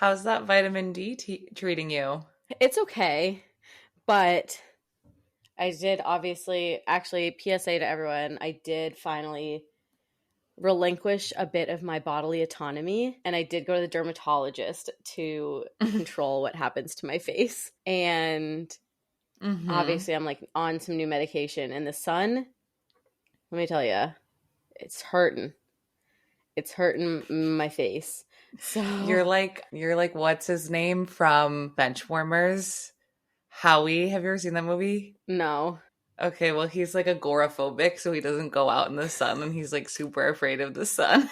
How's that vitamin D treating you? It's okay, but I did actually, PSA to everyone, I did finally relinquish a bit of my bodily autonomy, and I did go to the dermatologist to control what happens to my face. And obviously I'm like on some new medication, and the sun, let me tell you, it's hurting. It's hurting my face. So You're like what's his name from Benchwarmers? Howie, have you ever seen that movie? no. Okay, well he's like agoraphobic, so he doesn't go out in the sun and he's like super afraid of the sun.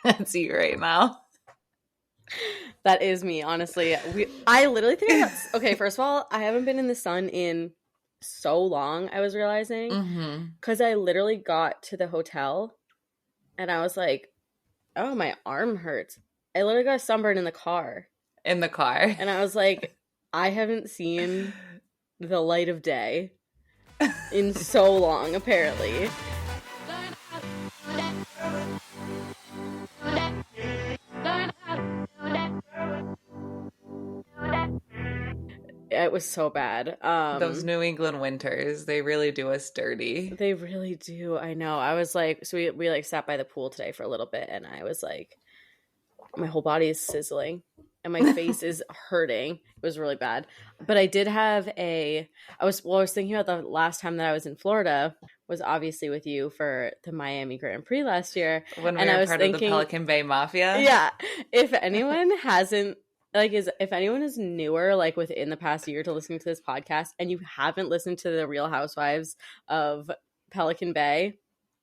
That's you right now. That is me, honestly. I literally think that's okay. First of all, I haven't been in the sun in so long, I was realizing, because I literally got to the hotel and I was like, oh, my arm hurts. I literally got a sunburn in the car. In the car. And I was like, I haven't seen the light of day in so long, apparently. It was so bad. Those New England winters, they really do us dirty. They really do. I know. I was like, so we like sat by the pool today for a little bit, and I was like, my whole body is sizzling and my face is hurting. It was really bad. But I did have I was thinking about the last time that I was in Florida was obviously with you for the Miami Grand Prix last year. When we were part of the Pelican Bay Mafia. Yeah. If anyone hasn't, if anyone is newer, like within the past year to listening to this podcast and you haven't listened to the Real Housewives of Pelican Bay,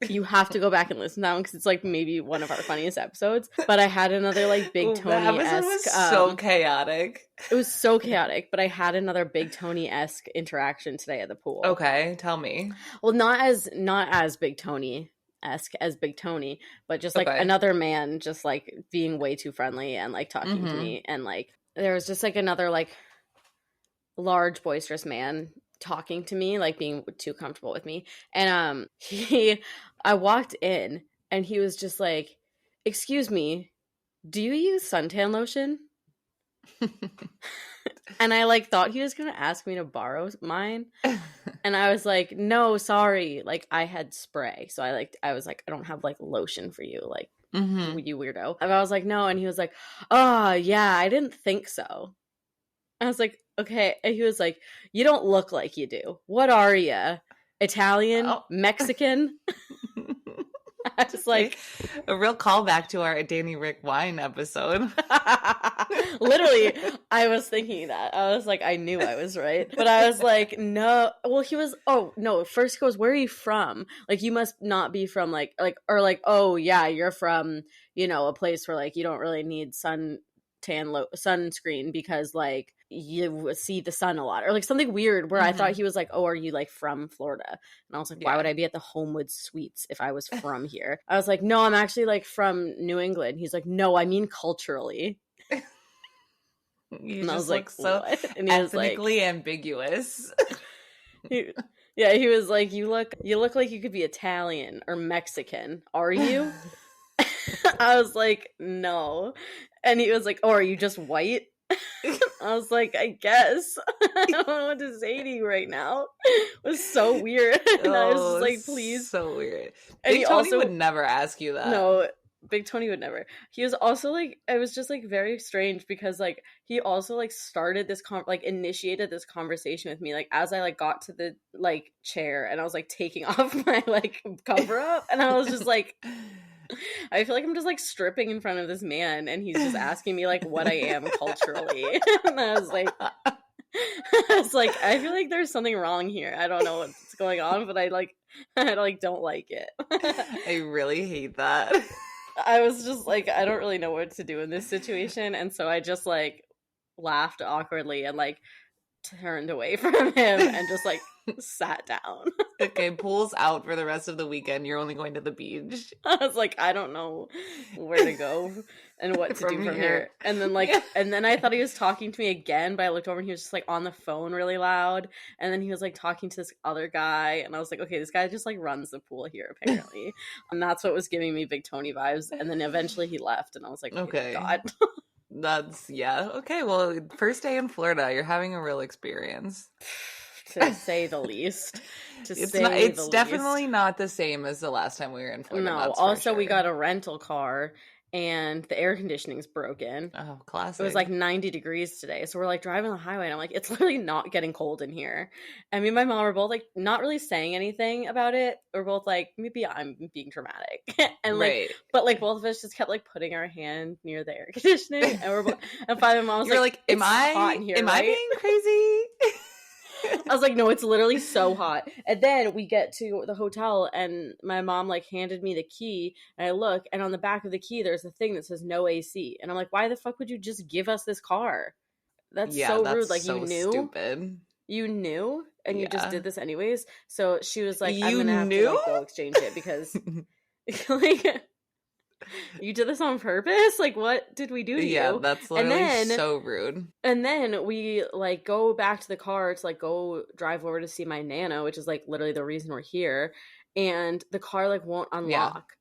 you have to go back and listen to that one because it's like maybe one of our funniest episodes. But I had another like Big Tony-esque. That was so chaotic. It was so chaotic, but I had another Big Tony-esque interaction today at the pool. Okay, tell me. Well, not as Big Tony-esque as Big Tony, but just like another man just like being way too friendly and like talking to me, and like there was just like another like large boisterous man talking to me, like being too comfortable with me. And I walked in and he was just like, excuse me, do you use suntan lotion? And I like thought he was gonna ask me to borrow mine, and I was like, no, sorry, like I had spray, so I was like, I don't have like lotion for you, like you weirdo. And I was like, no, and he was like, oh yeah, I didn't think so. I was like, okay. And he was like, you don't look like you do. What are you? Italian? Oh. Mexican? I was like, a real callback to our Danny Rick wine episode. Literally, I was thinking that. I was like, I knew I was right. But I was like, no. Well, he was, oh, no. First he goes, where are you from? Like, you must not be from oh, yeah, you're from, a place where like you don't really need sunscreen because like you see the sun a lot, or like something weird where I thought he was like, oh, are you like from Florida? And I was like, why would I be at the Homewood Suites if I was from here? I was like, no, I'm actually like from New England. He's like, no, I mean culturally. And I was like, so and ethnically ambiguous. He was like, you look like you could be Italian or Mexican. Are you? I was like, no. And he was like, oh, are you just white? I was like, I guess. I don't know what to say to you right now. It was so weird. And I was just like, please. So weird. And Big Tony would never ask you that. No, Big Tony would never. He was also like, it was just like very strange because like he also like started this initiated this conversation with me like as I like got to the like chair and I was like taking off my like cover up, and I was just like, I feel like I'm just like stripping in front of this man and he's just asking me like what I am culturally. And I was like, I feel like there's something wrong here. I don't know what's going on, but I don't like it. I really hate that. I was just like, I don't really know what to do in this situation. And so I just like laughed awkwardly and like turned away from him and just like sat down. Okay, pool's out for the rest of the weekend. You're only going to the beach. I was like, I don't know where to go and what to do from here. And then and then I thought he was talking to me again, but I looked over and he was just like on the phone really loud. And then he was like talking to this other guy, and I was like, okay, this guy just like runs the pool here apparently. And that's what was giving me Big Tony vibes. And then eventually he left, and I was like, okay, God. Yeah. Okay, well, first day in Florida, you're having a real experience. To say the least. It's definitely not the same as the last time we were in Florida. No, That's also for sure. we got a rental car and the air conditioning's broken. Oh, classic. It was like 90 degrees today. So we're like driving on the highway and I'm like, it's literally not getting cold in here. And me and my mom were both like not really saying anything about it. We're both like, maybe I'm being dramatic. And like, right. But like both of us just kept like putting our hand near the air conditioning. And we're both, and finally my mom was You're like, am I being crazy? I was like, no, it's literally so hot. And then we get to the hotel and my mom like handed me the key and I look and on the back of the key there's a thing that says no AC. And I'm like, why the fuck would you just give us this car? That's so rude. Like, so you knew? Stupid. You knew? And you just did this anyways? So she was like, I'm gonna have to like, go exchange it because like you did this on purpose? Like, what did we do to you? Yeah, that's literally so rude. And then we, like, go back to the car to, like, go drive over to see my Nana, which is, like, literally the reason we're here. And the car, like, won't unlock. Yeah.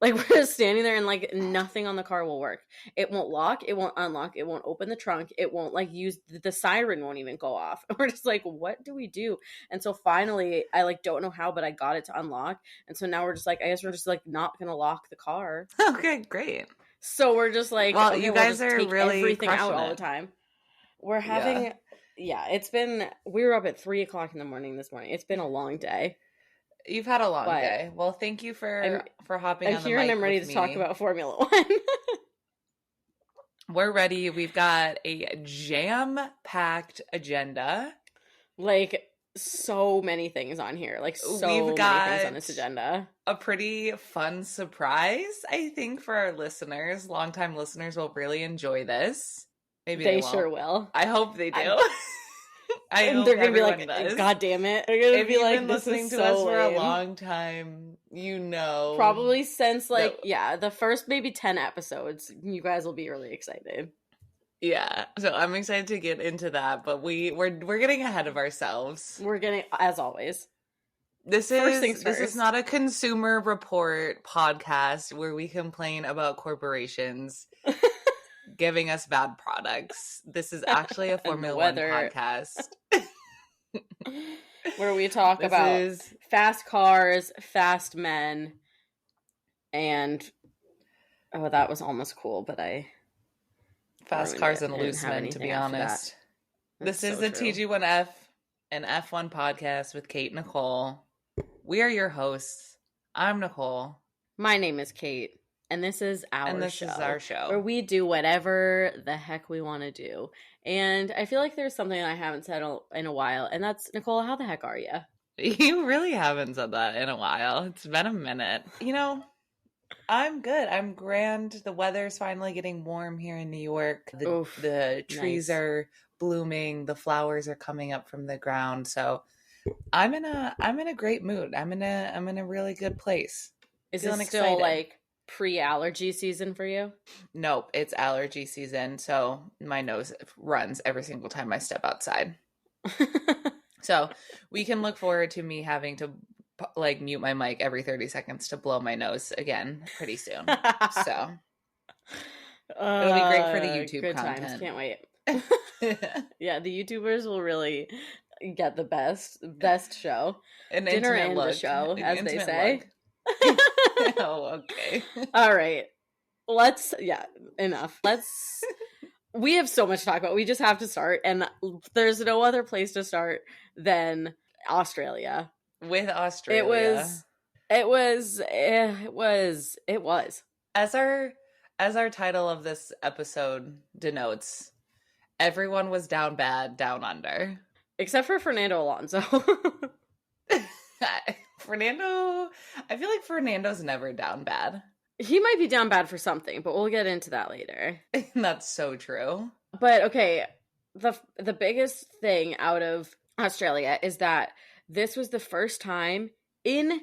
Like, we're just standing there and, like, nothing on the car will work. It won't lock. It won't unlock. It won't open the trunk. It won't, like, use the siren won't even go off. And we're just like, what do we do? And so finally, I, like, don't know how, but I got it to unlock. And so now we're just like, I guess we're just, like, not going to lock the car. Okay, great. So we're just like, well, okay, you guys we'll just are take really everything out it. all the time. We're having, it's been, we were up at 3:00 in the morning this morning. It's been a long day. You've had a long day. Well, thank you for hopping on the mic. I'm here and I'm ready to talk about Formula One. We're ready. We've got a jam-packed agenda. Like, so many things on here. Like, so many things on this agenda. A pretty fun surprise, I think, for our listeners. Longtime listeners will really enjoy this. Maybe they sure will. I hope they do. I hope they're gonna be like, does. God damn it! They're gonna be like, this listening is to so us for lame. a long time. Probably since like the first maybe 10 episodes. You guys will be really excited. Yeah, so I'm excited to get into that, but we're getting ahead of ourselves. We're getting, as always. This is not a consumer report podcast where we complain about corporations giving us bad products. This is actually a Formula One podcast. Where we talk about fast cars, fast men, and that was almost cool, but fast cars and loose men, to be honest. This is the TG1F and F1 podcast with Kate and Nicole. We are your hosts. I'm Nicole. My name is Kate. And this is our show. Where we do whatever the heck we want to do. And I feel like there's something I haven't said in a while. And that's, Nicole, how the heck are you? You really haven't said that in a while. It's been a minute. I'm good. I'm grand. The weather's finally getting warm here in New York. The trees are blooming. The flowers are coming up from the ground. So I'm in a great mood. I'm in a really good place. Is it still like pre-allergy season for you? Nope, it's allergy season, so my nose runs every single time I step outside. So we can look forward to me having to like mute my mic every 30 seconds to blow my nose again pretty soon. So it'll be great for the YouTube good content. Times. Can't wait. Yeah, the YouTubers will really get the best show. An dinner and the show, as they say. Oh, okay. All right. Enough. We have so much to talk about. We just have to start, and there's no other place to start than Australia. With Australia. It was. As our title of this episode denotes, everyone was down bad, down under. Except for Fernando Alonso. I feel like Fernando's never down bad. He might be down bad for something, but we'll get into that later. That's so true. But okay, the biggest thing out of Australia is that this was the first time in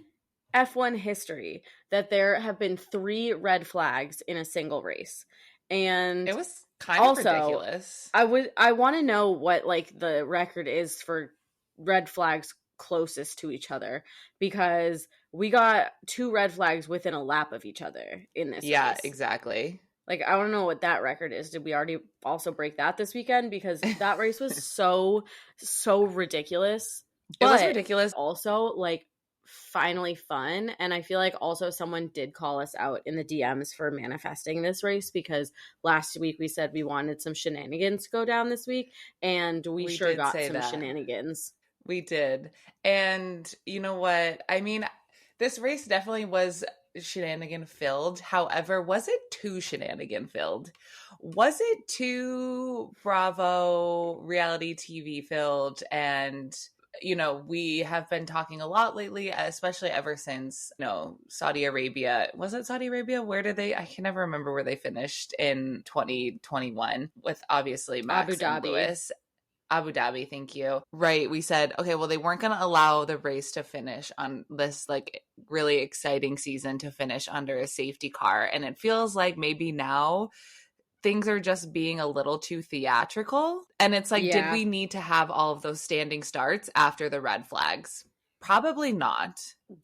F1 history that there have been 3 red flags in a single race. And it was kind of ridiculous. I want to know what like the record is for red flags closest to each other, because we got 2 red flags within a lap of each other in this race. Exactly. Like, I don't know what that record is. Did we already also break that this weekend? Because that race was so ridiculous. It was ridiculous. Also, like, finally fun. And I feel like also someone did call us out in the DMs for manifesting this race, because last week we said we wanted some shenanigans to go down this week, and we sure got some shenanigans. We did. And you know what? I mean, this race definitely was shenanigan filled. However, was it too shenanigan filled? Was it too Bravo reality TV filled? And you know, we have been talking a lot lately, especially ever since, you know, Saudi Arabia. Was it Saudi Arabia? Where did they? I can never remember where they finished in 2021 with obviously Max and Lewis. Abu Dhabi, thank you. Right, we said, okay, well, they weren't going to allow the race to finish on this, like, really exciting season to finish under a safety car. And it feels like maybe now things are just being a little too theatrical. And it's like, did we need to have all of those standing starts after the red flags? Probably not.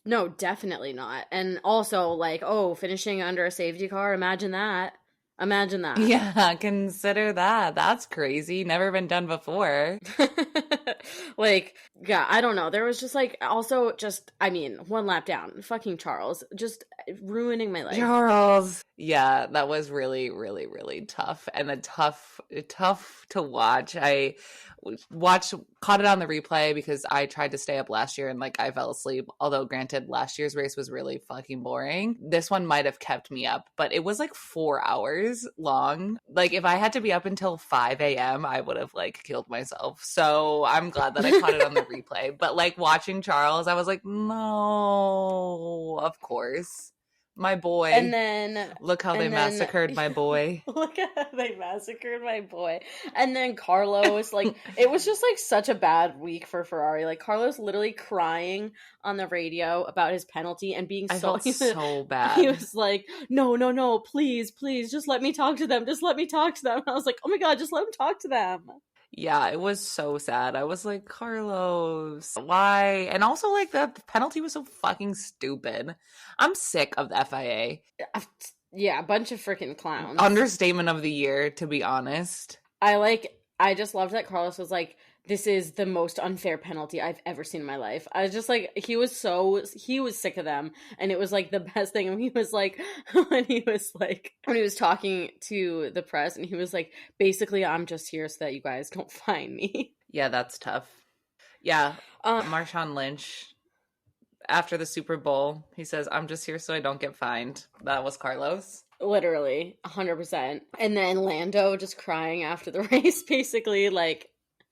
No, definitely not. And also, like, oh, finishing under a safety car, imagine that. Imagine that. Yeah, consider that. That's crazy. Never been done before. Like, yeah, I don't know. There was just like, also just, I mean, one lap down. Fucking Charles. Just ruining my life. Charles. Yeah, that was really, really, really tough. And tough to watch. I caught it on the replay because I tried to stay up last year and like I fell asleep. Although granted, last year's race was really fucking boring. This one might have kept me up, but it was like 4 hours long. Like if I had to be up until 5 a.m., I would have like killed myself. So I'm glad that I caught it on the replay. But like watching Charles, I was like, no, of course. My boy. And then look how they massacred my boy. Look at how they massacred my boy. And then Carlos, like, it was just like such a bad week for Ferrari. Like Carlos literally crying on the radio about his penalty and being so bad. He was like, no, please, just let me talk to them. Just let me talk to them. And I was like, oh my God, just let him talk to them. Yeah, it was so sad. I was like, Carlos, why? And also, like, the penalty was so fucking stupid. I'm sick of the FIA. Yeah, a bunch of freaking clowns. Understatement of the year, to be honest. I just loved that Carlos was like, this is the most unfair penalty I've ever seen in my life. I was just like, he was sick of them. And it was like the best thing. And he was like, when he was talking to the press and he was like, basically, I'm just here so that you guys don't find me. Yeah, that's tough. Yeah. Marshawn Lynch, after the Super Bowl, he says, I'm just here so I don't get fined. That was Carlos. Literally, 100%. And then Lando just crying after the race, basically, like,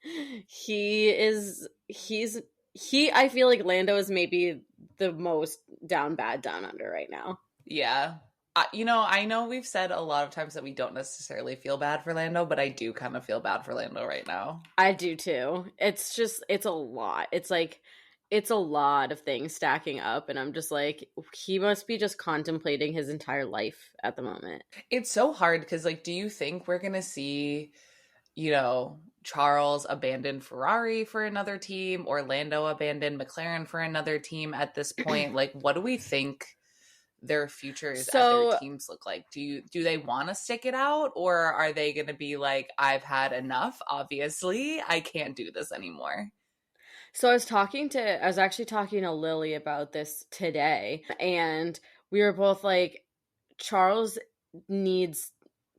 I feel like Lando is maybe the most down bad down under right now. Yeah. You know, I know we've said a lot of times that we don't necessarily feel bad for Lando, but I do kind of feel bad for Lando right now. I do too. It's a lot. It's like, it's a lot of things stacking up, and I'm just like, he must be just contemplating his entire life at the moment. It's so hard because, like, do you think we're going to see, you know, Charles abandoned Ferrari for another team, or Lando abandoned McLaren for another team at this point? Like, what do we think their futures at their teams look like? Do they want to stick it out, or are they going to be like, I've had enough, obviously, I can't do this anymore? So I was actually talking to Lily about this today, and we were both like, Charles needs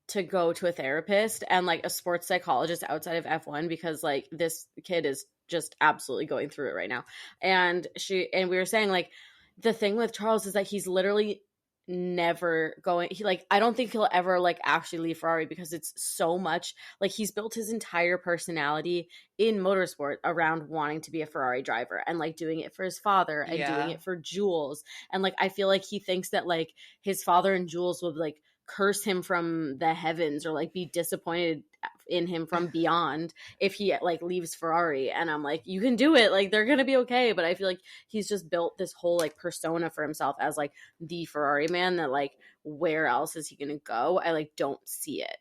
to go to a therapist and like a sports psychologist outside of F1, because like this kid is just absolutely going through it right now. And we were saying like, the thing with Charles is that he's literally never going, I don't think he'll ever like actually leave Ferrari, because it's so much, like, he's built his entire personality in motorsport around wanting to be a Ferrari driver and like doing it for his father and doing it for Jules. And like, I feel like he thinks that like his father and Jules would like curse him from the heavens or like be disappointed in him from beyond if he like leaves Ferrari. And I'm like, you can do it, like, they're gonna be okay. But I feel like he's just built this whole like persona for himself as like the Ferrari man, that like, where else is he gonna go? I like don't see it.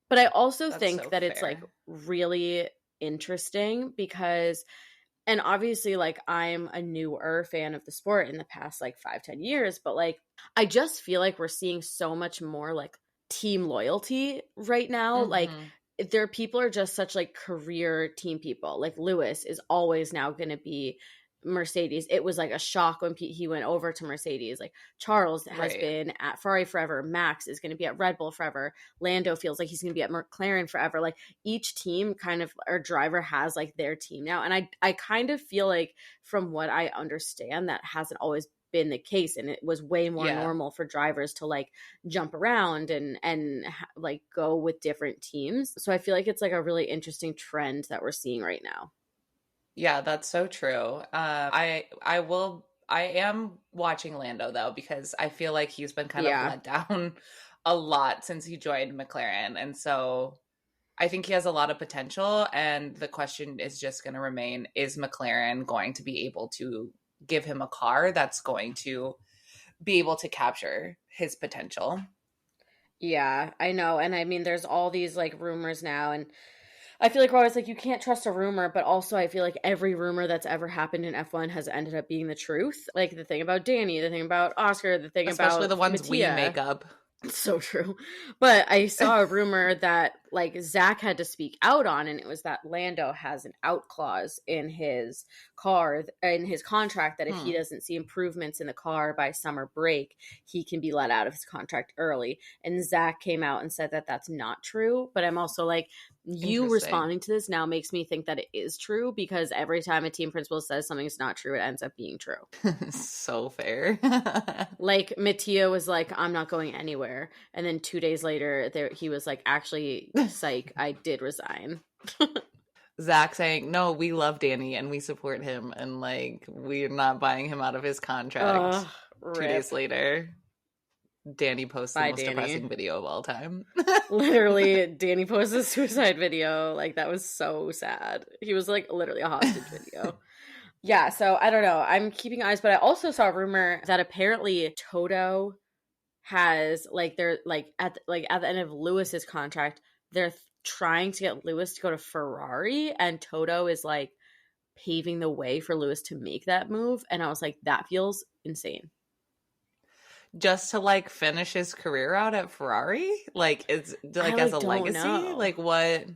But I also think that it's like really interesting because, and obviously like I'm a newer fan of the sport in the past like 5-10 years, but like I just feel like we're seeing so much more like team loyalty right now. Like their people are just such like career team people. Like Lewis is always now going to be Mercedes. It was like a shock when he went over to Mercedes. Like Charles has been at Ferrari forever. Max is going to be at Red Bull forever. Lando feels like he's going to be at McLaren forever. Like each team kind of, or driver has like their team now. And I kind of feel like, from what I understand, that hasn't always been the case, and it was way more normal for drivers to like jump around and like go with different teams. So I feel like it's like a really interesting trend that we're seeing right now. Yeah, that's so true. I am watching Lando though, because I feel like he's been kind of let down a lot since he joined McLaren, and so I think he has a lot of potential. And the question is just going to remain: is McLaren going to be able to give him a car that's going to be able to capture his potential? Yeah, I know. And I mean, there's all these like rumors now, and I feel like we're always like, you can't trust a rumor, but also I feel like every rumor that's ever happened in F1 has ended up being the truth. Like the thing about Danny, the thing about Oscar, the thing especially about the ones Mattia. we make up. So true. But I saw a rumor that like Zak had to speak out on, and it was that Lando has an out clause in his car, in his contract, that if he doesn't see improvements in the car by summer break, he can be let out of his contract early. And Zak came out and said that that's not true. But I'm also like, you responding to this now makes me think that it is true, because every time a team principal says something's not true, it ends up being true. So fair. Like Mattia was like, I'm not going anywhere, and then 2 days later he was like, actually, psych, I did resign. Zak saying, no, we love Danny and we support him, and like we're not buying him out of his contract. 2 days later, Danny posts the most depressing video of all time. Literally, Danny posted a suicide video. Like, that was so sad. He was like literally a hostage video. Yeah, so I don't know. I'm keeping eyes, but I also saw a rumor that apparently Toto has like, they're like at the end of Lewis's contract, they're trying to get Lewis to go to Ferrari, and Toto is like paving the way for Lewis to make that move. And I was like, that feels insane. Just to like finish his career out at Ferrari? Like, it's like as a legacy? Know. Like what?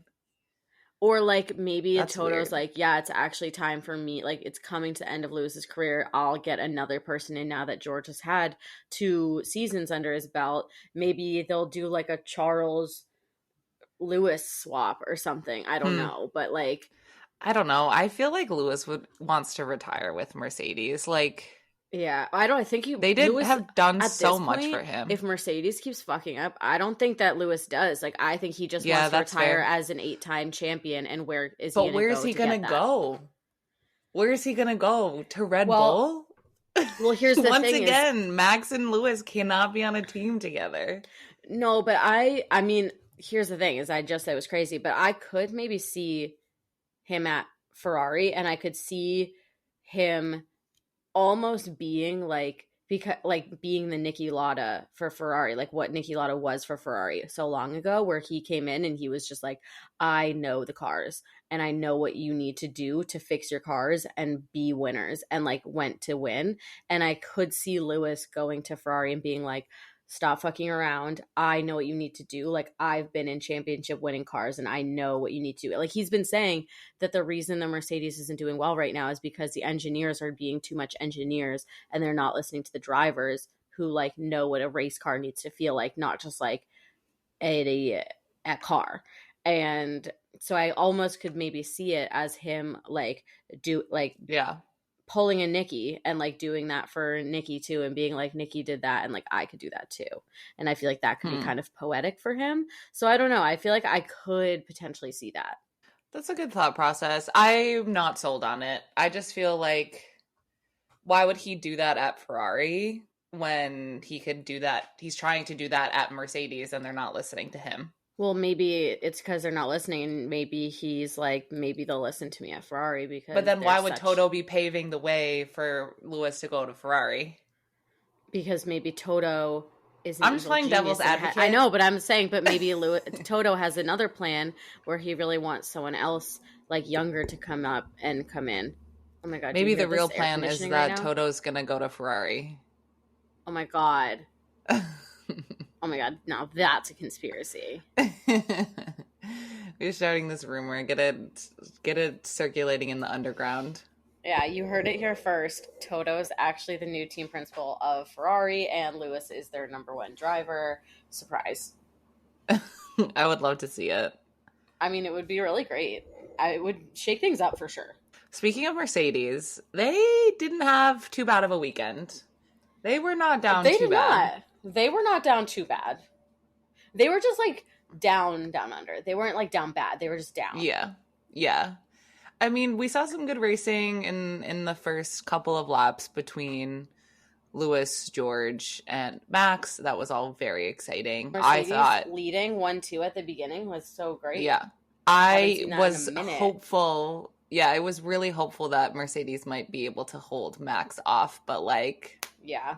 Or like maybe Toto's like, yeah, it's actually time for me. Like, it's coming to the end of Lewis's career. I'll get another person in now that George has had 2 seasons under his belt. Maybe they'll do like a Charles Lewis swap or something. I don't know. But like, I don't know. I feel like Lewis wants to retire with Mercedes. Like, yeah, I think they didn't have done so much for him. If Mercedes keeps fucking up, I don't think that Lewis does. Like, I think he just wants to retire as an 8-time champion. And where is he? But where is he gonna go? Where is he gonna go? To Red Bull? Well, here's the once thing: again, Max and Lewis cannot be on a team together. No, but I mean, here's the thing: is I just said it was crazy, but I could maybe see him at Ferrari, and I could see him almost being like, because like being the Niki Lauda for Ferrari, like what Niki Lauda was for Ferrari so long ago, where he came in and he was just like, I know the cars and I know what you need to do to fix your cars and be winners, and like went to win. And I could see Lewis going to Ferrari and being like, stop fucking around. I know what you need to do. Like, I've been in championship winning cars and I know what you need to do. Like, he's been saying that the reason the Mercedes isn't doing well right now is because the engineers are being too much engineers and they're not listening to the drivers who like know what a race car needs to feel like, not just like a car. And so I almost could maybe see it as him like pulling a Nikki and like doing that for Nikki too, and being like, Nikki did that and like I could do that too. And I feel like that could be kind of poetic for him. So I don't know. I feel like I could potentially see that. That's a good thought process. I'm not sold on it. I just feel like, why would he do that at Ferrari when he could do that? He's trying to do that at Mercedes and they're not listening to him. Well, maybe it's because they're not listening. Maybe he's like, maybe they'll listen to me at Ferrari because. But then why would Toto be paving the way for Lewis to go to Ferrari? Because maybe Toto is. I'm just playing devil's advocate. I know, but I'm saying, but maybe Toto has another plan where he really wants someone else like younger to come up and come in. Oh my god! Maybe the real plan is that Toto's gonna go to Ferrari. Oh my god. Oh my god, now that's a conspiracy. We're starting this rumor. Get it circulating in the underground. Yeah, you heard it here first. Toto is actually the new team principal of Ferrari, and Lewis is their number one driver. Surprise. I would love to see it. I mean, it would be really great. I would shake things up for sure. Speaking of Mercedes, they didn't have too bad of a weekend. They were not down too bad. They were not down too bad. They were just like down under. They weren't like down bad. They were just down. Yeah. I mean, we saw some good racing in the first couple of laps between Lewis, George, and Max. That was all very exciting. Mercedes I thought leading 1-2 at the beginning was so great. Yeah. I was hopeful. Yeah, I was really hopeful that Mercedes might be able to hold Max off, but like, yeah,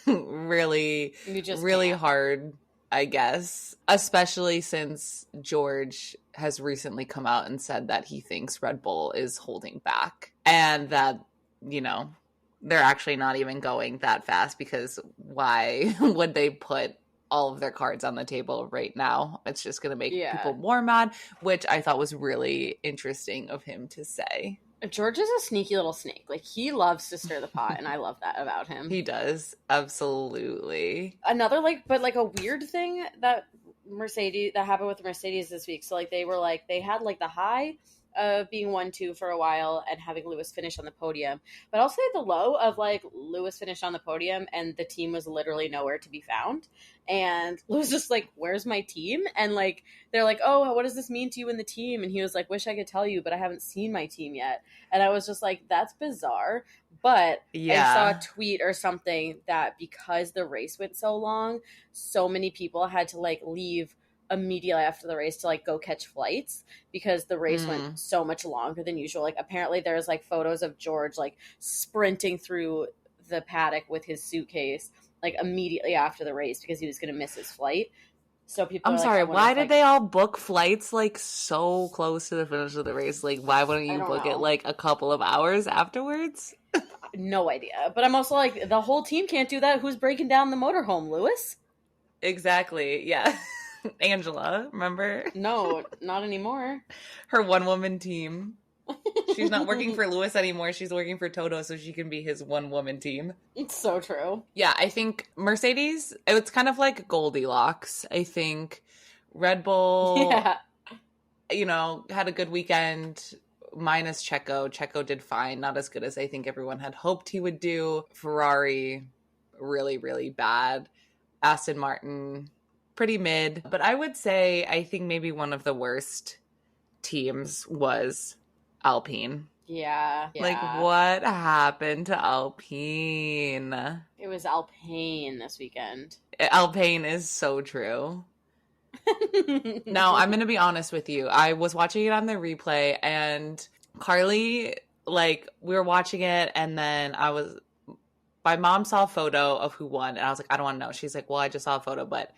really can't. hard, I guess, especially since George has recently come out and said that he thinks Red Bull is holding back and that, you know, they're actually not even going that fast, because why would they put all of their cards on the table right now? It's just going to make people more mad, which I thought was really interesting of him to say. George is a sneaky little snake. Like, he loves to stir the pot, and I love that about him. He does. Absolutely. Another, a weird thing that happened with Mercedes this week. So, like, they had, like, the high of being 1-2 for a while and having Lewis finish on the podium. But also the low of, like, Lewis finished on the podium and the team was literally nowhere to be found. And Lewis was like, where's my team? And, like, they're like, oh, what does this mean to you and the team? And he was like, wish I could tell you, but I haven't seen my team yet. And I was just like, that's bizarre. But I saw a tweet or something that because the race went so long, so many people had to, like, leave immediately after the race to, like, go catch flights because the race went so much longer than usual. Like, apparently there's, like, photos of George, like, sprinting through the paddock with his suitcase, like, immediately after the race because he was going to miss his flight. So people I'm sorry, why did they all book flights, like, so close to the finish of the race? Like, why wouldn't you book it, like, a couple of hours afterwards? No idea. But I'm also like, the whole team can't do that. Who's breaking down the motorhome, Lewis? Exactly, yeah. Angela, remember? No, not anymore. Her one-woman team. She's not working for Lewis anymore. She's working for Toto so she can be his one-woman team. It's so true. Yeah, I think Mercedes, it's kind of like Goldilocks. I think Red Bull, you know, had a good weekend, minus Checo. Checo did fine. Not as good as I think everyone had hoped he would do. Ferrari, really, really bad. Aston Martin, pretty mid. But I would say I think maybe one of the worst teams was Alpine. Yeah. Like, what happened to Alpine? It was Alpine this weekend. Alpine is so true. Now, I'm going to be honest with you. I was watching it on the replay, and Carly, like, we were watching it, and then my mom saw a photo of who won, and I was like, I don't want to know. She's like, well, I just saw a photo, but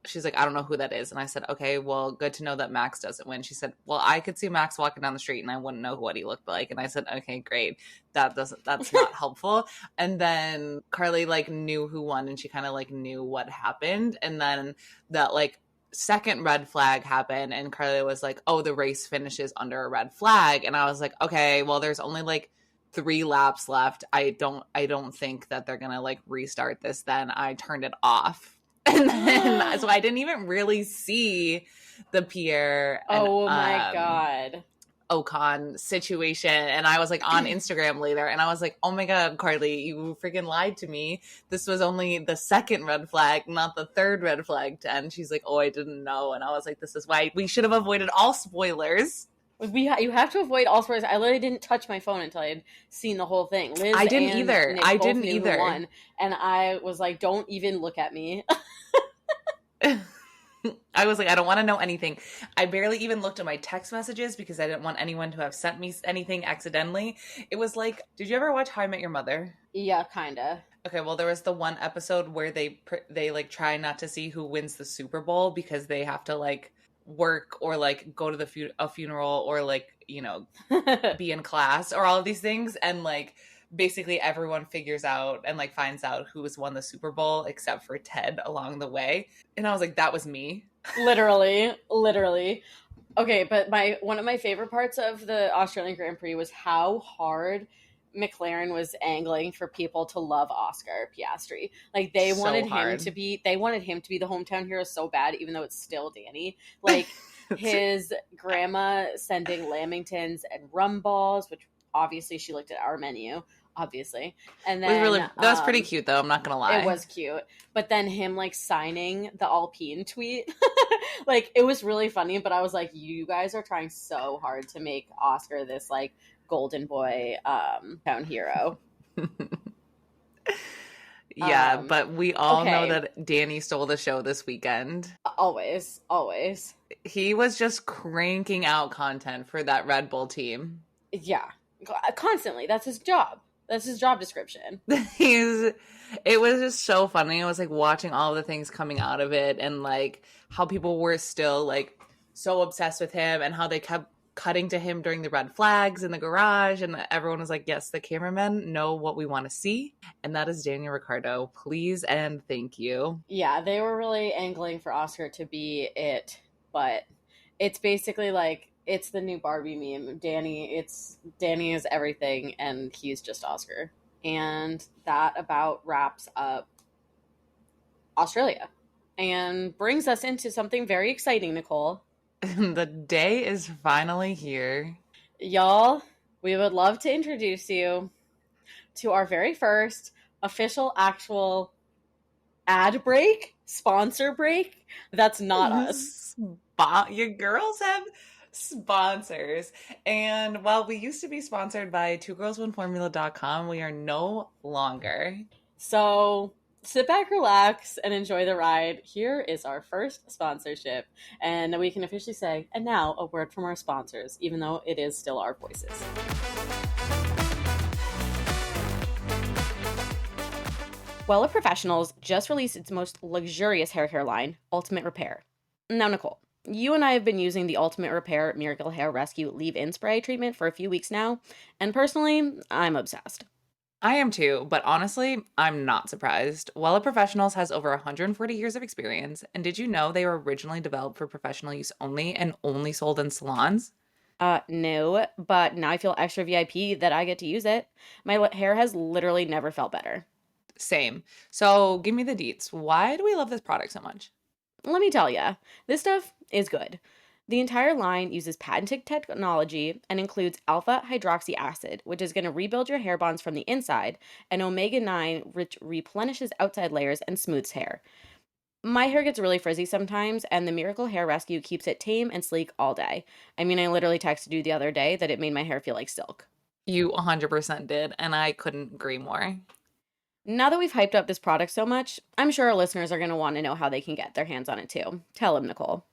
she's like, I don't know who that is. And I said, okay, well, good to know that Max doesn't win. She said, well, I could see Max walking down the street and I wouldn't know what he looked like. And I said, okay, great. That's not helpful. And then Carly, like, knew who won, and she kind of, like, knew what happened. And then that, like, second red flag happened, and Carly was like, oh, the race finishes under a red flag. And I was like, okay, well, there's only, like, 3 laps left. I don't think that they're gonna, like, restart this. Then I turned it off, and then so I didn't even really see the Pierre and, my god, Ocon situation. And I was, like, on Instagram later, and I was like, oh my god, Carly, you freaking lied to me. This was only the second red flag, not the third red flag. And she's like, oh, I didn't know. And I was like, this is why we should have avoided all spoilers. You have to avoid all spoilers. I literally didn't touch my phone until I had seen the whole thing. Liz I didn't either. Nick I both didn't knew either. Who won, and I was like, don't even look at me. I was like, I don't want to know anything. I barely even looked at my text messages because I didn't want anyone to have sent me anything accidentally. It was like, did you ever watch How I Met Your Mother? Yeah, kinda. Okay, well, there was the one episode where they like try not to see who wins the Super Bowl because they have to, like, work or, like, go to a funeral or, like, you know, be in class or all of these things. And, like, basically everyone figures out and like finds out who has won the Super Bowl except for Ted along the way. And I was like, that was me. Literally. Okay, but one of my favorite parts of the Australian Grand Prix was how hard McLaren was angling for people to love Oscar Piastri. Like they wanted him to be the hometown hero so bad, even though it's still Danny. Like his grandma sending lamingtons and rum balls, which obviously she looked at our menu, obviously. And then that was pretty cute though, I'm not gonna lie. It was cute. But then him like signing the Alpine tweet, like it was really funny, but I was like, you guys are trying so hard to make Oscar this like golden boy town hero. Yeah, but we all know that Danny stole the show this weekend. Always. He was just cranking out content for that Red Bull team. Yeah, constantly. That's his job. That's his job description. It was just so funny. I was like watching all the things coming out of it and like how people were still like so obsessed with him and how they kept cutting to him during the red flags in the garage, and everyone was like, yes, the cameramen know what we want to see, and that is Daniel Ricciardo. Please and thank you. Yeah, they were really angling for Oscar to be it, but it's basically like it's the new Barbie meme. Danny is everything and he's just Oscar. And that about wraps up Australia and brings us into something very exciting, Nicole. The day is finally here. Y'all, we would love to introduce you to our very first official, actual ad break, sponsor break. That's not us. Your girls have sponsors. And while we used to be sponsored by twogirlsoneformula.com, we are no longer. So sit back, relax, and enjoy the ride. Here is our first sponsorship. And we can officially say, and now a word from our sponsors, even though it is still our voices. Wella Professionals just released its most luxurious hair care line, Ultimate Repair. Now, Nicole, you and I have been using the Ultimate Repair Miracle Hair Rescue Leave-In Spray treatment for a few weeks now, and personally, I'm obsessed. I am too, but honestly, I'm not surprised. Wella Professionals has over 140 years of experience, and did you know they were originally developed for professional use only and only sold in salons? No, but now I feel extra VIP that I get to use it. My hair has literally never felt better. Same. So give me the deets. Why do we love this product so much? Let me tell ya, this stuff is good. The entire line uses patented technology and includes alpha hydroxy acid, which is going to rebuild your hair bonds from the inside, and omega-9, which replenishes outside layers and smooths hair. My hair gets really frizzy sometimes, and the Miracle Hair Rescue keeps it tame and sleek all day. I mean, I literally texted you the other day that it made my hair feel like silk. You 100% did, and I couldn't agree more. Now that we've hyped up this product so much, I'm sure our listeners are going to want to know how they can get their hands on it too. Tell them, Nicole.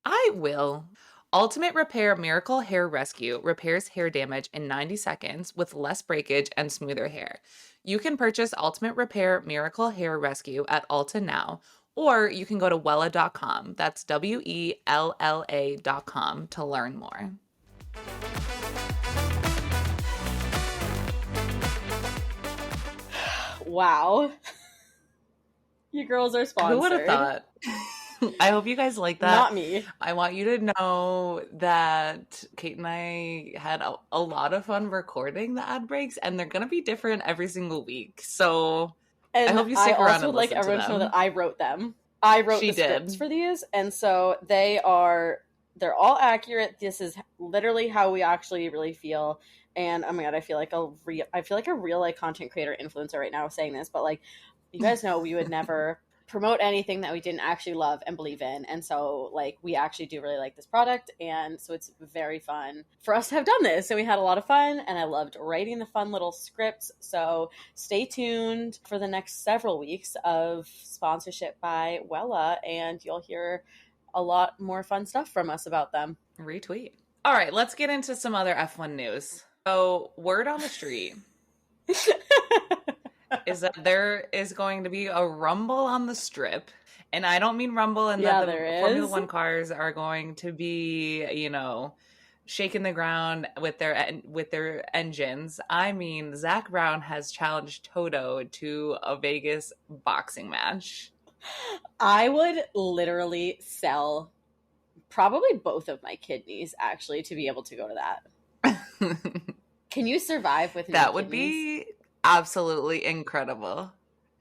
I will. Ultimate Repair Miracle Hair Rescue repairs hair damage in 90 seconds with less breakage and smoother hair. You can purchase Ultimate Repair Miracle Hair Rescue at Ulta now, or you can go to Wella.com. That's WELLA.com to learn more. Wow. You girls are sponsored. Who would have thought? I hope you guys like that. Not me. I want you to know that Kate and I had a lot of fun recording the ad breaks, and they're going to be different every single week. So I hope you stick around and listen to them. I also would like everyone to know that I wrote them. I wrote the scripts for these, and so they're all accurate. This is literally how we actually really feel. And oh my god, I feel like a real like content creator influencer right now saying this, but like you guys know we would never promote anything that we didn't actually love and believe in. And so like we actually do really like this product, and so it's very fun for us to have done this. So we had a lot of fun, and I loved writing the fun little scripts. So stay tuned for the next several weeks of sponsorship by Wella, and you'll hear a lot more fun stuff from us about them. Retweet. All right, let's get into some other F1 news. So word on the street is that there is going to be a rumble on the strip. And I don't mean rumble in that the Formula One cars are going to be, shaking the ground with their engines. I mean, Zak Brown has challenged Toto to a Vegas boxing match. I would literally sell probably both of my kidneys actually to be able to go to that. Can you survive with no That would kidneys? be absolutely incredible.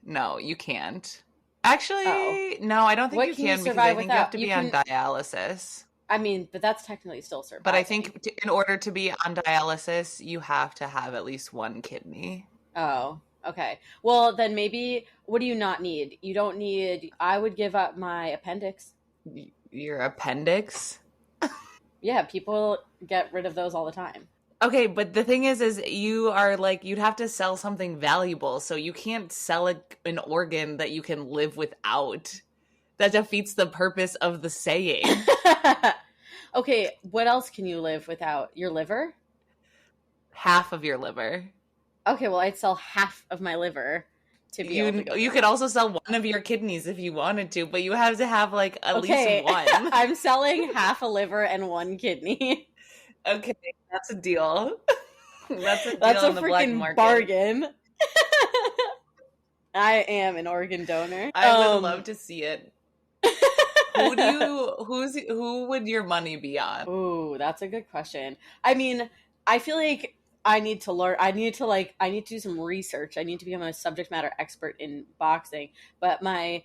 No, you can't. Actually, no, I don't think What you can you can because I survive think you have without? to You be on can. dialysis. I mean, but that's technically still surviving. But I think in order to be on dialysis, you have to have at least one kidney. Oh, okay. Well, then maybe what do you not need? You don't need. I would give up my appendix. Your appendix? Yeah, people get rid of those all the time. Okay, but the thing is you are like, you'd have to sell something valuable, so you can't sell an organ that you can live without. That defeats the purpose of the saying. Okay, what else can you live without? Your liver? Half of your liver. Okay, well, I'd sell half of my liver to be able to go. You could also sell one of your kidneys if you wanted to, but you have to have like at least one. I'm selling half a liver and one kidney. Okay, that's a deal. That's a deal on the black market. Bargain. I am an organ donor. I would love to see it. Who would your money be on? Ooh, that's a good question. I mean, I feel like I need to learn. I need to do some research. I need to become a subject matter expert in boxing. But I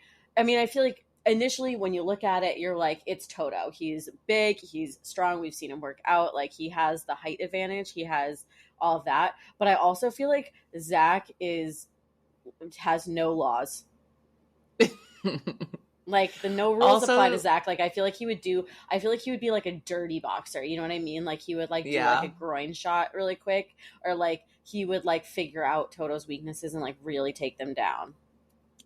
feel like initially when you look at it, you're like, it's Toto. He's big, he's strong. We've seen him work out. Like, he has the height advantage. He has all of that. But I also feel like Zak has no laws. Like, the no rules also apply to Zak. Like, I feel like he would be like a dirty boxer. You know what I mean? Like, he would do like a groin shot really quick, or like he would like figure out Toto's weaknesses and like really take them down.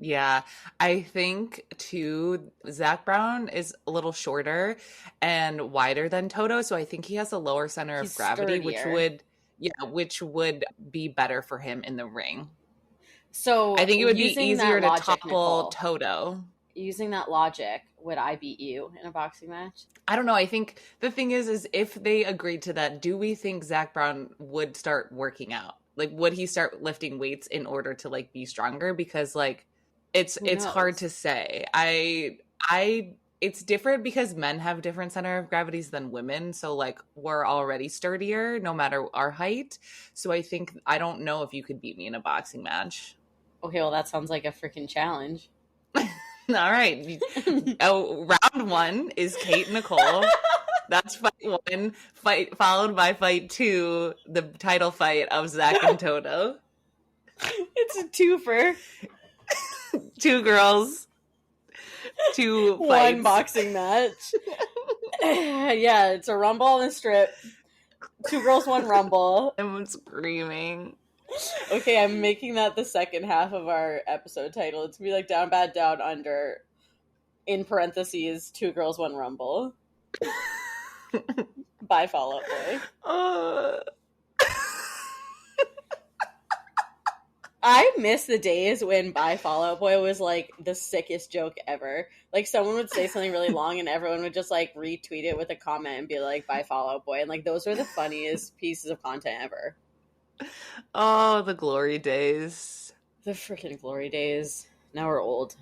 Yeah, I think too, Zak Brown is a little shorter and wider than Toto, so I think he has a lower center of gravity, sturdier. which would be better for him in the ring. So I think it would be easier to topple Toto. Using that logic, would I beat you in a boxing match? I don't know. I think the thing is if they agreed to that, do we think Zak Brown would start working out? Like, would he start lifting weights in order to like be stronger? Because like it's hard to say. It's different because men have different center of gravities than women. So like we're already sturdier no matter our height. So I don't know if you could beat me in a boxing match. Okay, well, that sounds like a freaking challenge. All right. Round one is Kate Nicole. That's fight one. Followed by fight two, the title fight of Zak and Toto. It's a twofer. Two girls. Two fights. One boxing match. Yeah, it's a rumble on the strip. Two girls, one rumble. I'm screaming. Okay, I'm making that the second half of our episode title. It's gonna be like Down Bad Down Under, in parentheses, two girls, one rumble. Bye, Fall Out Boy. I miss the days when Bye Fall Out Boy was like the sickest joke ever. Like, someone would say something really long and everyone would just like retweet it with a comment and be like, Bye Fall Out Boy. And like, those were the funniest pieces of content ever. Oh, the glory days. The freaking glory days. Now we're old.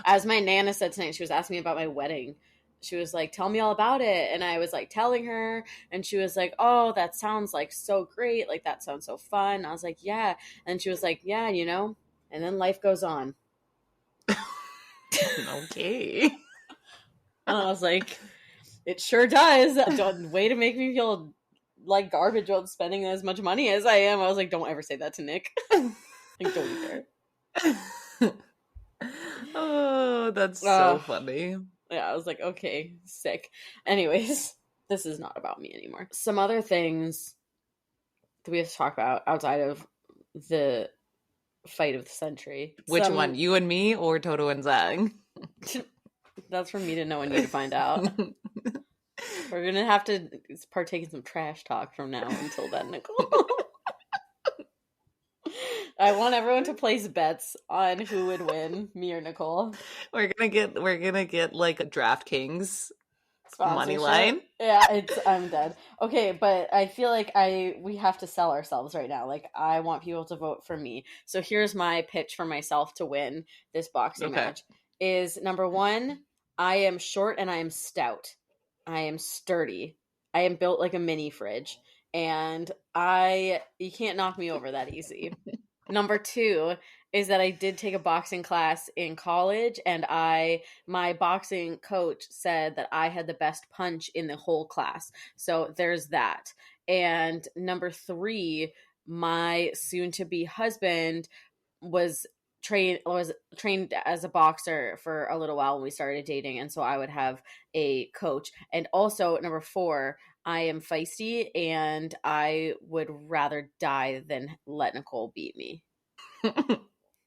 As my Nana said tonight, she was asking me about my wedding. She was like, tell me all about it. And I was like telling her, and she was like, oh, that sounds like so great. Like, that sounds so fun. I was like, yeah. And she was like, yeah, you know, and then life goes on. Okay. And I was like, it sure does. Way to make me feel like garbage while spending as much money as I am. I was like, don't ever say that to Nick. Like, don't dare. Oh, that's so funny. Yeah, I was like, okay, sick. Anyways, this is not about me anymore. Some other things that we have to talk about outside of the fight of the century. Which one? You and me or Toto and Zak? That's for me to know and you to find out. We're going to have to partake in some trash talk from now until then, Nicole. I want everyone to place bets on who would win, me or Nicole. We're gonna get like a DraftKings Money line. Yeah, I'm dead. Okay, but I feel like we have to sell ourselves right now. Like, I want people to vote for me. So here's my pitch for myself to win this boxing match. Is number 1, I am short and I am stout. I am sturdy. I am built like a mini fridge. And you can't knock me over that easy. Number 2 is that I did take a boxing class in college, and my boxing coach said that I had the best punch in the whole class. So there's that. And number 3, my soon-to-be husband was trained as a boxer for a little while when we started dating, and so I would have a coach. And also number 4, I am feisty, and I would rather die than let Nicole beat me.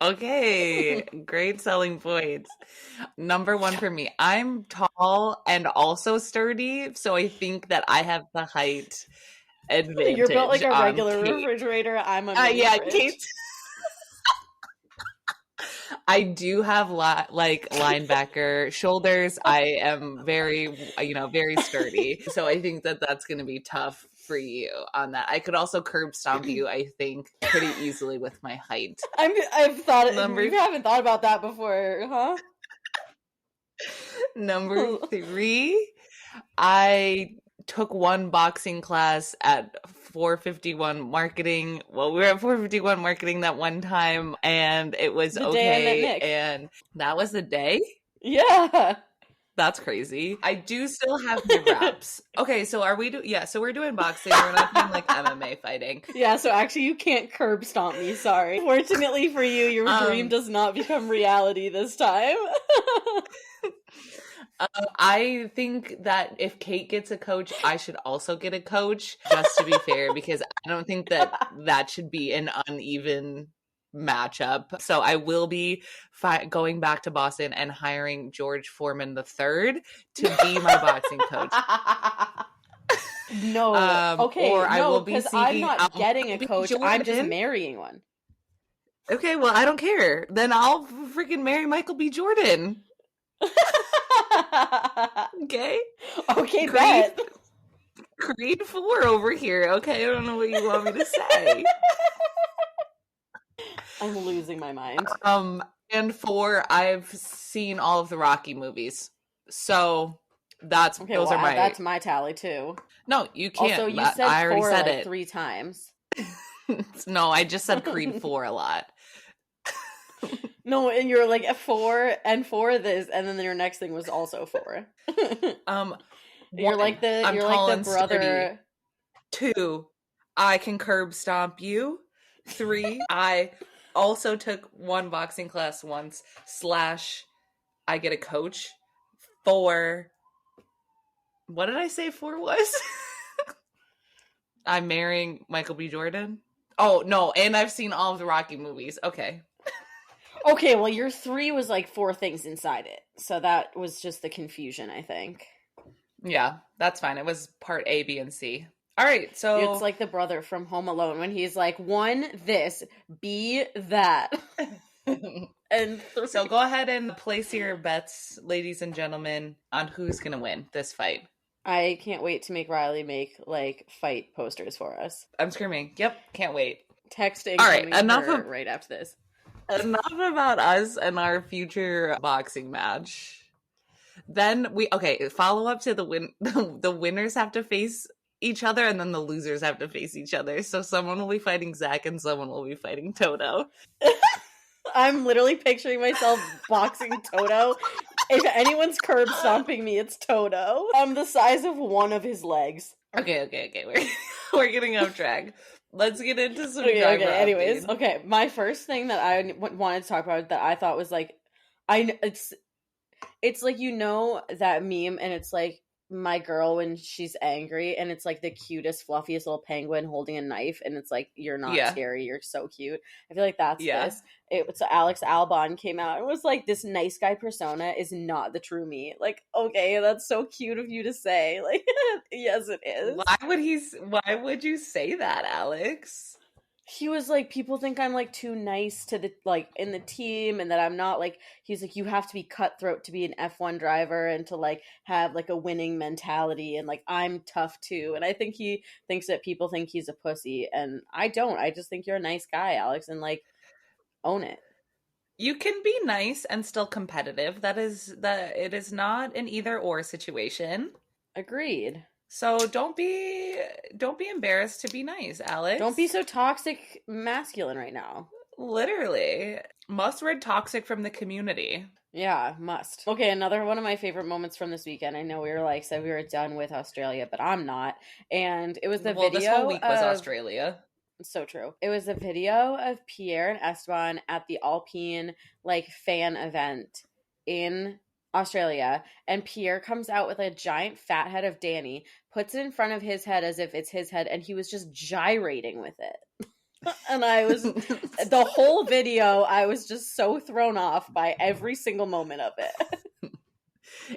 Okay, great selling points. Number 1 for me, I'm tall and also sturdy, so I think that I have the height advantage. You're built like a regular refrigerator. I'm a mini fridge. Kate. I do have like linebacker shoulders. I am very sturdy. So I think that that's going to be tough for you on that. I could also curb stomp you, I think, pretty easily with my height. I've thought you haven't thought about that before, huh? Number 3, I took one boxing class at 451 marketing. Well, we were at 451 marketing that one time, and it was okay. And that was the day? Yeah. That's crazy. I do still have my wraps. Okay, so are we so we're doing boxing. We're not doing like MMA fighting. Yeah, so actually you can't curb stomp me, sorry. Fortunately for you, your dream does not become reality this time. I think that if Kate gets a coach, I should also get a coach, just to be fair, because I don't think that should be an uneven matchup. So I will be going back to Boston and hiring George Foreman III to be my boxing coach. No, okay, or I will be seeking. I'm not getting a coach. Jordan. I'm just marrying one. Okay, well, I don't care. Then I'll freaking marry Michael B. Jordan. Okay, bet. Creed 4 over here. Okay, I don't know what you want me to say. I'm losing my mind. And 4, I've seen all of the Rocky movies, so that's my tally too. No, you can't. Also, you said I already 4 said it 3 times. No, I just said Creed 4 a lot. No, and you're like 4 and 4 this, and then your next thing was also 4. You're like the brother. 2, I can curb stomp you. 3, I also took one boxing class once / I get a coach. 4, what did I say 4 was? I'm marrying Michael B. Jordan. Oh no, and I've seen all of the Rocky movies. Okay. Okay, well, your 3 was like 4 things inside it. So that was just the confusion, I think. Yeah, that's fine. It was part A, B, and C. All right, so... It's like the brother from Home Alone when he's like, 1, this, B, that. And 3. So go ahead and place your bets, ladies and gentlemen, on who's going to win this fight. I can't wait to make Riley make, like, fight posters for us. I'm screaming. Yep, can't wait. Texting. All right, enough right after this. Enough about us and our future boxing match. Then follow up to the winners have to face each other, and then the losers have to face each other. So someone will be fighting Zak and someone will be fighting Toto. I'm literally picturing myself boxing Toto. If anyone's curb stomping me, it's Toto. I'm the size of one of his legs. Okay. We're getting off track. Let's get into some anyways, my first thing that I wanted to talk about that I thought was like, it's like, you know, that meme, and it's like my girl when she's angry, and it's like the cutest, fluffiest little penguin holding a knife, and it's like, you're not scary, you're so cute. I feel like that's this. So Alex Albon came out and was like, this nice guy persona is not the true me. Like, okay, that's so cute of you to say. Like, yes, it is. Why would you say that, Alex? he was like, people think I'm like too nice to the like in the team, and that I'm not like, he's like, you have to be cutthroat to be an F1 driver and to like have like a winning mentality, and like I'm tough too. And I think he thinks that people think he's a pussy, and I don't. I just think you're a nice guy, Alex, and like own it. You can be nice and still competitive. It is not an either or situation. Agreed. So don't be embarrassed to be nice, Alex. Don't be so toxic masculine right now. Literally. Must read toxic from the community. Yeah, must. Okay, another one of my favorite moments from this weekend. I know we were like said we were done with Australia, but I'm not. And it was the video. This whole week was Australia. So true. It was a video of Pierre and Stefon at the Alpine like fan event in Australia, and Pierre comes out with a giant fat head of Danny, puts it in front of his head as if it's his head, and he was just gyrating with it. And I was the whole video, I was just so thrown off by every single moment of it.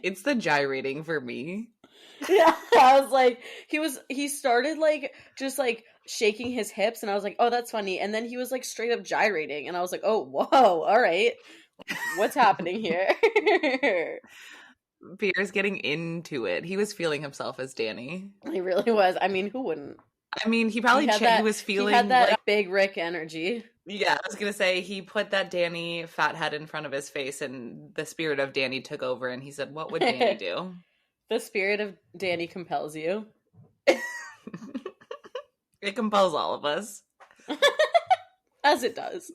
It's the gyrating for me. Yeah, I was like, he started like just like shaking his hips, and I was like, oh, that's funny. And then he was like straight up gyrating, and I was like, oh, whoa, all right, what's happening here? Pierre's getting into it. He was feeling himself as Danny. He really was. I mean, who wouldn't? I mean, he probably he was feeling he had that like, Big Rick energy. Yeah, I was gonna say he put that Danny fat head in front of his face, and the spirit of Danny took over, and he said, "What would Danny do?" The spirit of Danny compels you. It compels all of us. As it does.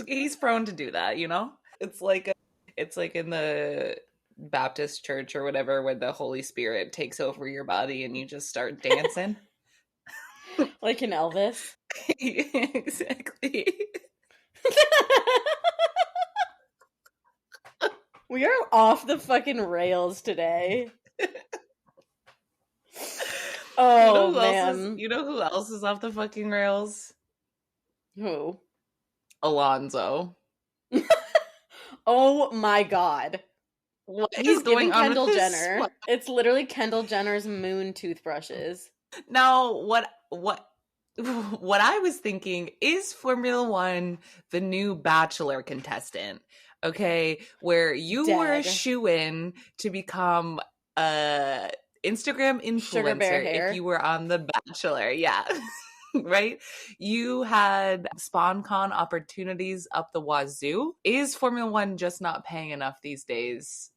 He's prone to do that, you know? It's like in the Baptist church or whatever, where the Holy Spirit takes over your body and you just start dancing. Like in Elvis. Exactly. We are off the fucking rails today. Oh, man. You know who else is off the fucking rails? Who? Alonso. Oh my god. What He's giving Kendall Jenner. It's literally Kendall Jenner's moon toothbrushes. Now, what I was thinking, is Formula One the new Bachelor contestant? Okay, where you were a shoo-in to become a Instagram influencer if you were on The Bachelor. Yeah. Right? You had SpawnCon opportunities up the wazoo. Is Formula One just not paying enough these days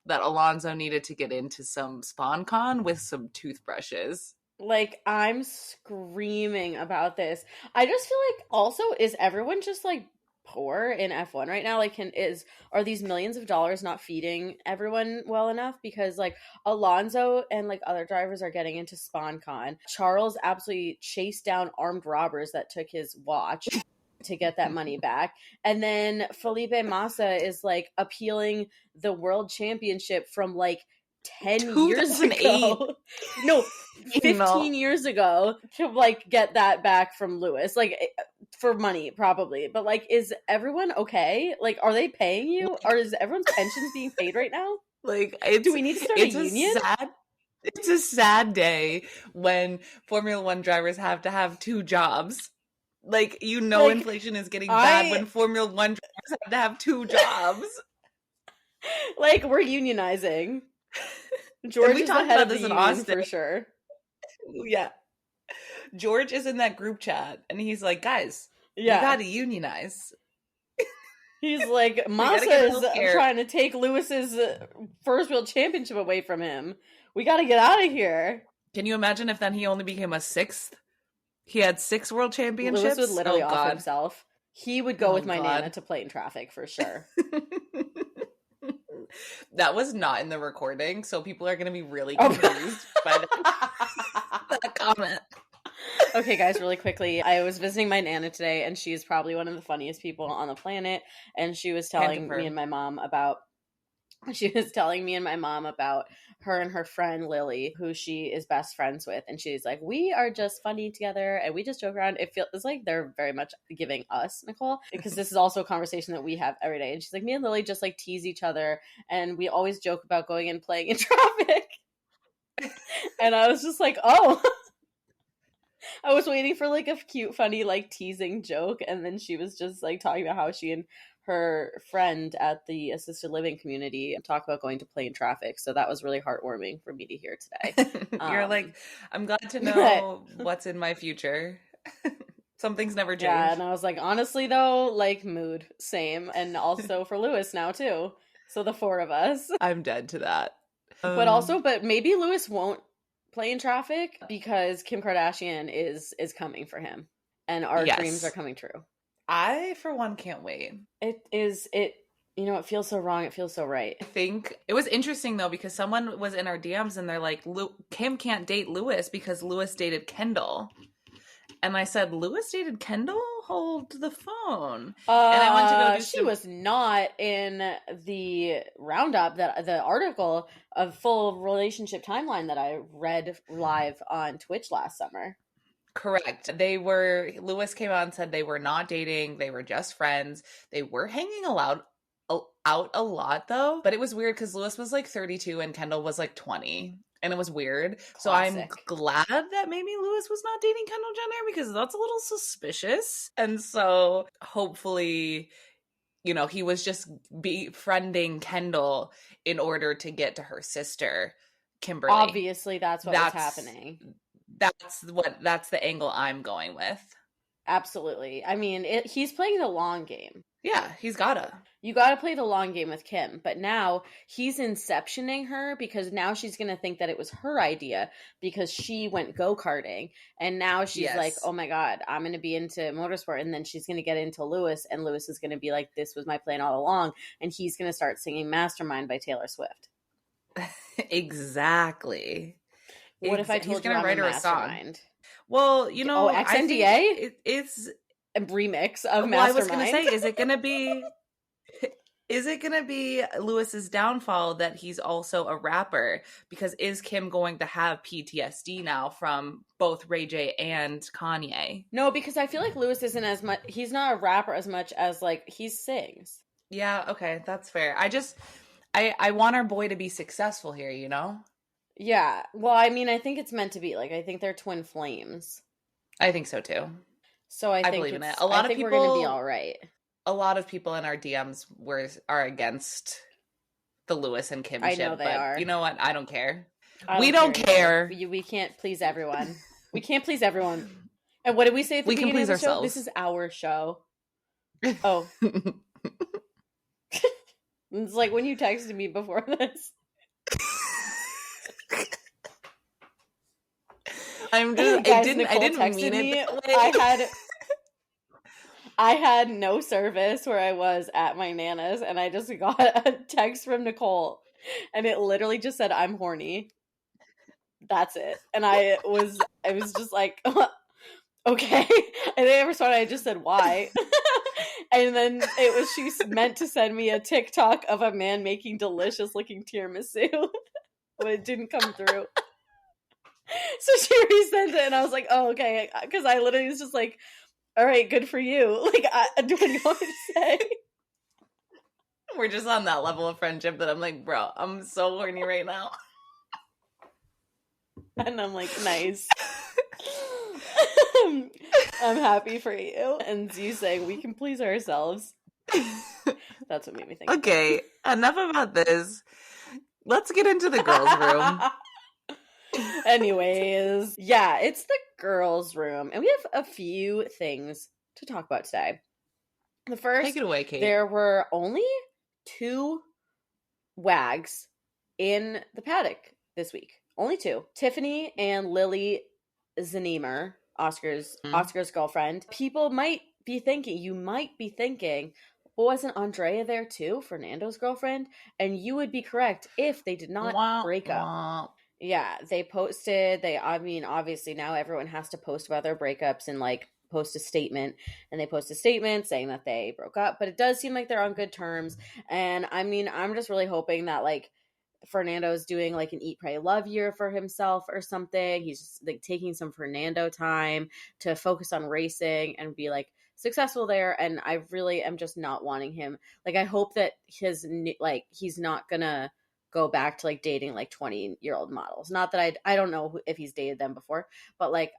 that Alonso needed to get into some SpawnCon with some toothbrushes? Like, I'm screaming about this. I just feel like, also, is everyone just, like, poor in F1 right now? Like, are these millions of dollars not feeding everyone well enough? Because like Alonso and like other drivers are getting into SpawnCon. Charles absolutely chased down armed robbers that took his watch to get that money back. And then Felipe Massa is like appealing the world championship from like 10 years ago. No, 15 years ago to like get that back from Lewis, like for money probably. But like, is everyone okay? Like, are they paying you? Or is everyone's pensions being paid right now? Like, do we need to start a union? It's a sad day when Formula One drivers have to have two jobs. Like, you know, like, inflation is getting bad when Formula One drivers have to have two jobs. Like, we're unionizing. George is the head of the union for sure. Yeah. George is in that group chat and he's like, guys, you gotta unionize. He's like, Massa is trying to take Lewis's first world championship away from him. We gotta get out of here. Can you imagine if then he only became a sixth? He had 6 world championships. Lewis would literally off himself. He would go with my Nana to play in traffic for sure. That was not in the recording, so people are going to be really confused by that comment. Okay, guys, really quickly. I was visiting my Nana today, and she's probably one of the funniest people on the planet. And she was telling me and my mom about her and her friend Lily, who she is best friends with. And she's like, we are just funny together and we just joke around. It feels like they're very much giving us, Nicole, because this is also a conversation that we have every day. And she's like, me and Lily just like tease each other and we always joke about going and playing in traffic. And I was just like, oh, I was waiting for like a cute, funny, like teasing joke, and then she was just like talking about how she and her friend at the assisted living community talk about going to plane traffic. So that was really heartwarming for me to hear today. You're like, I'm glad to know what's in my future. Some things never change. Yeah, and I was like, honestly though, like mood, same. And also for Lewis now too. So the four of us. I'm dead to that. But maybe Lewis won't play in traffic because Kim Kardashian is coming for him. And our dreams are coming true. I, for one, can't wait. It feels so wrong. It feels so right. I think it was interesting though, because someone was in our DMs and they're like, Kim can't date Lewis because Lewis dated Kendall. And I said, Lewis dated Kendall? Hold the phone. And I went to go do she was not in the roundup, that the article of full relationship timeline that I read live on Twitch last summer. Correct. Lewis came out and said they were not dating. They were just friends. They were hanging out a lot though. But it was weird because Lewis was like 32 and Kendall was like 20. And it was weird. Classic. So I'm glad that maybe Lewis was not dating Kendall Jenner because that's a little suspicious. And so hopefully, he was just befriending Kendall in order to get to her sister, Kimberly. Obviously, that's what was happening. That's the angle I'm going with. Absolutely. I mean, he's playing the long game. Yeah, he's gotta. You gotta play the long game with Kim. But now he's inceptioning her because now she's gonna think that it was her idea because she went go-karting. And now she's like, oh my God, I'm gonna be into motorsport. And then she's gonna get into Lewis, and Lewis is gonna be like, this was my plan all along. And he's gonna start singing Mastermind by Taylor Swift. Exactly. What if I told you I'm a Mastermind? Well, XNDA? It's a remix of Mastermind. I was going to say, is it going to be Lewis's downfall that he's also a rapper? Because is Kim going to have PTSD now from both Ray J and Kanye? No, because I feel like Lewis isn't as much, he's not a rapper as much as like he sings. Yeah, okay, that's fair. I want our boy to be successful here, Yeah. Well, I mean, I think it's meant to be. Like, I think they're twin flames. I think so too. So I believe in it. I think we're going to be all right. A lot of people in our DMs are against the Lewis and Kim ship. I know they are. You know what? I don't care. We don't care. We can't please everyone. We can't please everyone. And what did we say at the beginning of the show? This is our show. Oh. It's like when you texted me before this. I didn't mean it. I had no service where I was at my Nana's, and I just got a text from Nicole, and it literally just said, "I'm horny." That's it. And I was just like, okay. And then I responded, I just said, "Why?" And then she meant to send me a TikTok of a man making delicious looking tiramisu, but it didn't come through. So she resent it, and I was like, oh, okay. Because I literally was just like, all right, good for you. Like, what do you want me to say? We're just on that level of friendship that I'm like, bro, I'm so horny right now. And I'm like, nice. I'm happy for you. And you saying we can please ourselves. That's what made me think. Okay, enough about this. Let's get into the girls' room. Anyways, yeah, it's the girls' room. And we have a few things to talk about today. The first, take it away, Kate. There were only 2 wags in the paddock this week. Only 2. Tiffany and Lily Zanemer, Oscar's girlfriend. People might be thinking, well, wasn't Andrea there too, Fernando's girlfriend? And you would be correct if they did not break up. Yeah, they posted, obviously now everyone has to post about their breakups and like post a statement, and they post a statement saying that they broke up, but it does seem like they're on good terms. And I mean, I'm just really hoping that like Fernando's doing like an eat, pray, love year for himself or something. He's just like taking some Fernando time to focus on racing and be like successful there. And I really am just not wanting him. Like, I hope that he's not gonna go back to like dating like 20-year-old models. Not that I don't know if he's dated them before, but like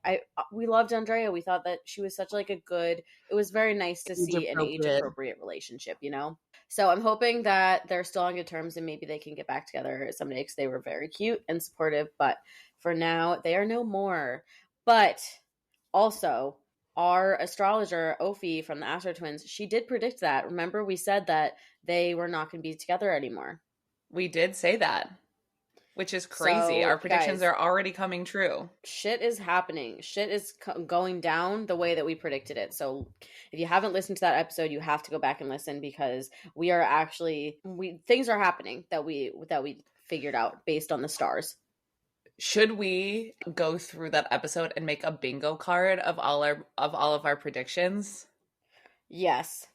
we loved Andrea. We thought that she was such like a good, it was very nice to see an age appropriate relationship, you know? So I'm hoping that they're still on good terms and maybe they can get back together someday, because they were very cute and supportive. But for now, they are no more. But also, our astrologer, Ophi from the Astro Twins, she did predict that. Remember, we said that they were not going to be together anymore. We did say that, which is crazy. So, our predictions are already coming true. Shit is happening. Shit is going down the way that we predicted it. So if you haven't listened to that episode, you have to go back and listen, because we are actually, things are happening that we figured out based on the stars. Should we go through that episode and make a bingo card of all of our predictions? Yes.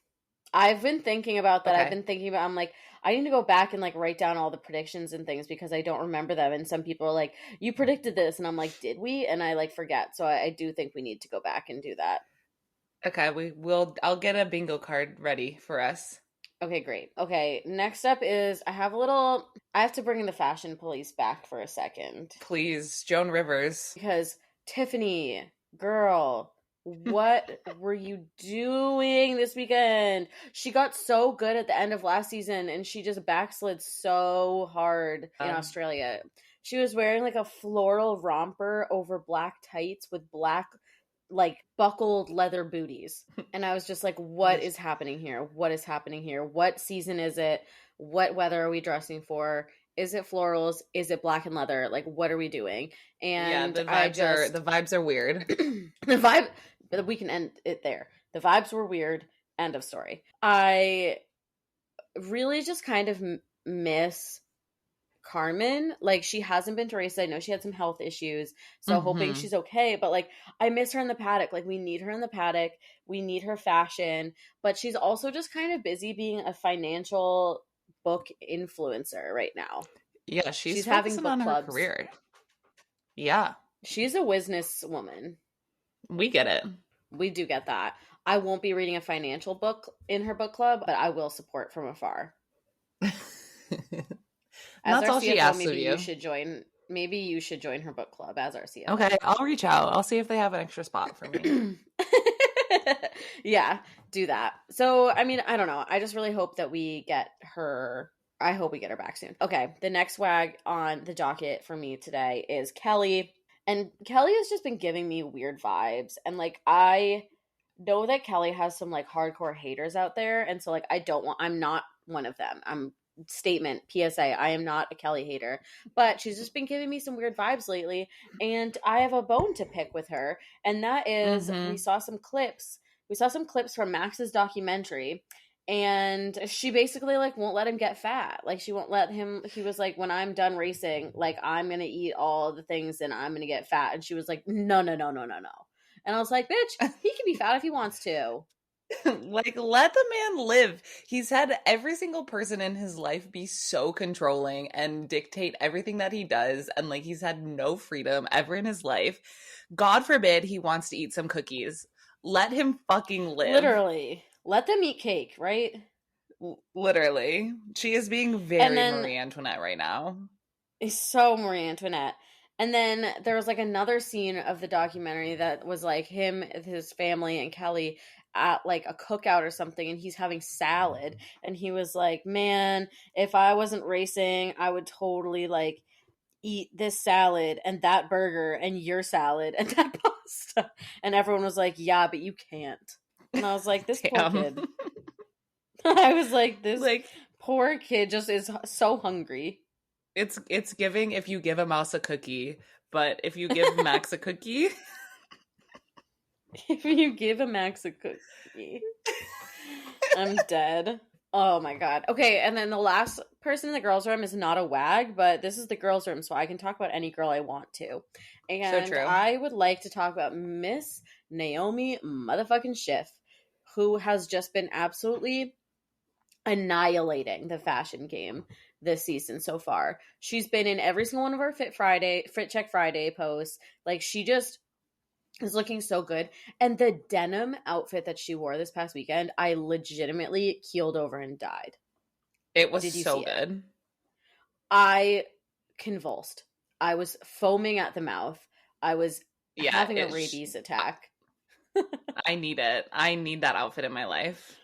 I've been thinking about that. Okay. I'm like, I need to go back and like write down all the predictions and things, because I don't remember them. And some people are like, you predicted this. And I'm like, did we? And I like forget. So I do think we need to go back and do that. Okay, I'll get a bingo card ready for us. Okay, great. Okay, next up is I have to bring the fashion police back for a second. Please, Joan Rivers. Because Tiffany, girl, what were you doing this weekend? She got so good at the end of last season, and she just backslid so hard in Australia. She was wearing like a floral romper over black tights with black like buckled leather booties. And I was just like, what is happening here? What is happening here? What season is it? What weather are we dressing for? Is it florals? Is it black and leather? Like, what are we doing? And the vibes are weird. We can end it there. The vibes were weird. End of story. I really just kind of miss Carmen. Like, she hasn't been to races. I know she had some health issues, so hoping she's okay, but like, I miss her in the paddock. Like, we need her in the paddock. We need her fashion, but she's also just kind of busy being a financial book influencer right now. Yeah, she's having book on clubs. Her career. Yeah, she's a business woman. We get it. We do get that. I won't be reading a financial book in her book club, but I will support from afar. As that's all CFO, she asks of you. Maybe you should join her book club as our CFO. Okay, I'll reach out. I'll see if they have an extra spot for me. Yeah, do that. So, I mean, I don't know. I just really hope that we get her. I hope we get her back soon. Okay, the next wag on the docket for me today is Kelly. And Kelly has just been giving me weird vibes. And like, I know that Kelly has some like hardcore haters out there. And so like, I'm not one of them. Statement, PSA, I am not a Kelly hater, but she's just been giving me some weird vibes lately, and I have a bone to pick with her, and that is we saw some clips from Max's documentary, and she basically like won't let him get fat. Like, she won't let him. He was like, when I'm done racing, like, I'm gonna eat all the things and I'm gonna get fat, and she was like, no, and I was like, bitch, he can be fat if he wants to. Like, let the man live. He's had every single person in his life be so controlling and dictate everything that he does, and like, he's had no freedom ever in his life. God forbid he wants to eat some cookies. Let him fucking live. Literally. Let them eat cake, right? Literally. She is being very Marie Antoinette right now. It's so Marie Antoinette. And then there was like another scene of the documentary that was like him, his family, and Kelly at like a cookout or something, and he's having salad, and he was like, man, if I wasn't racing, I would totally like eat this salad and that burger and your salad and that pasta. And everyone was like, yeah, but you can't. And I was like, this poor kid. I was like, this like poor kid just is so hungry. It's giving if you give a mouse a cookie, but if you give Max a cookie, if you give a Max a cookie, I'm dead. Oh my god. Okay, and then the last person in the girls' room is not a wag, but this is the girls' room, so I can talk about any girl I want to. And so true. I would like to talk about Miss Naomi motherfucking Schiff, who has just been absolutely annihilating the fashion game this season so far. She's been in every single one of our Fit Check Friday posts. Like, she just is looking so good. And the denim outfit that she wore this past weekend, I legitimately keeled over and died. It was so good. I convulsed. I was foaming at the mouth. I was having a rabies attack. I need it. I need that outfit in my life.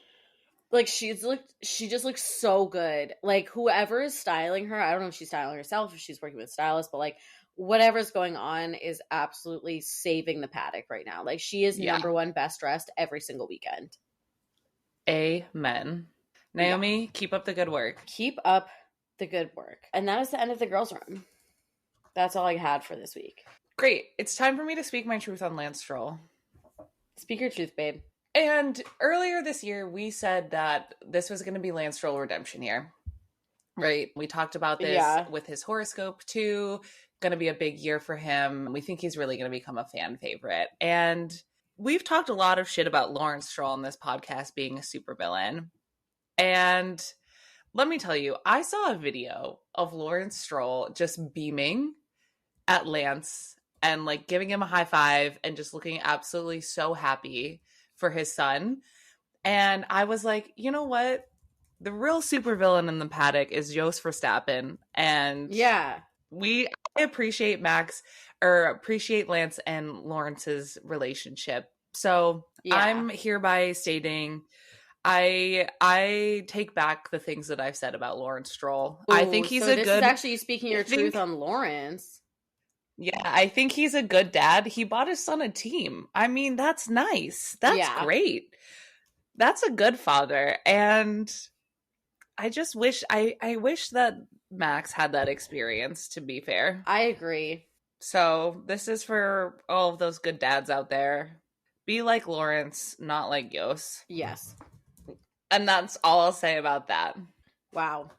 Like, she just looks so good. Like, whoever is styling her, I don't know if she's styling herself, if she's working with stylists, but like, whatever's going on is absolutely saving the paddock right now. Like, she is number one best dressed every single weekend. Amen. Naomi, keep up the good work. Keep up the good work. And that is the end of the girls' run. That's all I had for this week. Great. It's time for me to speak my truth on Lance Stroll. Speak your truth, babe. And earlier this year, we said that this was going to be Lance Stroll redemption year, right? We talked about this with his horoscope too. Going to be a big year for him. We think he's really going to become a fan favorite. And we've talked a lot of shit about Lawrence Stroll on this podcast being a supervillain. And let me tell you, I saw a video of Lawrence Stroll just beaming at Lance and like giving him a high five and just looking absolutely so happy for his son. And I was like, you know what? The real supervillain in the paddock is Jos Verstappen. And I appreciate Lance and Lawrence's relationship. So I'm hereby stating I take back the things that I've said about Lawrence Stroll. Ooh, I think he's this is actually speaking your truth on Lawrence. Yeah, I think he's a good dad. He bought his son a team. I mean, that's nice. That's great. That's a good father. And I just wish I wish that Max had that experience, to be fair. I agree. So this is for all of those good dads out there. Be like Lawrence, not like Jos. Yes. And that's all I'll say about that. Wow.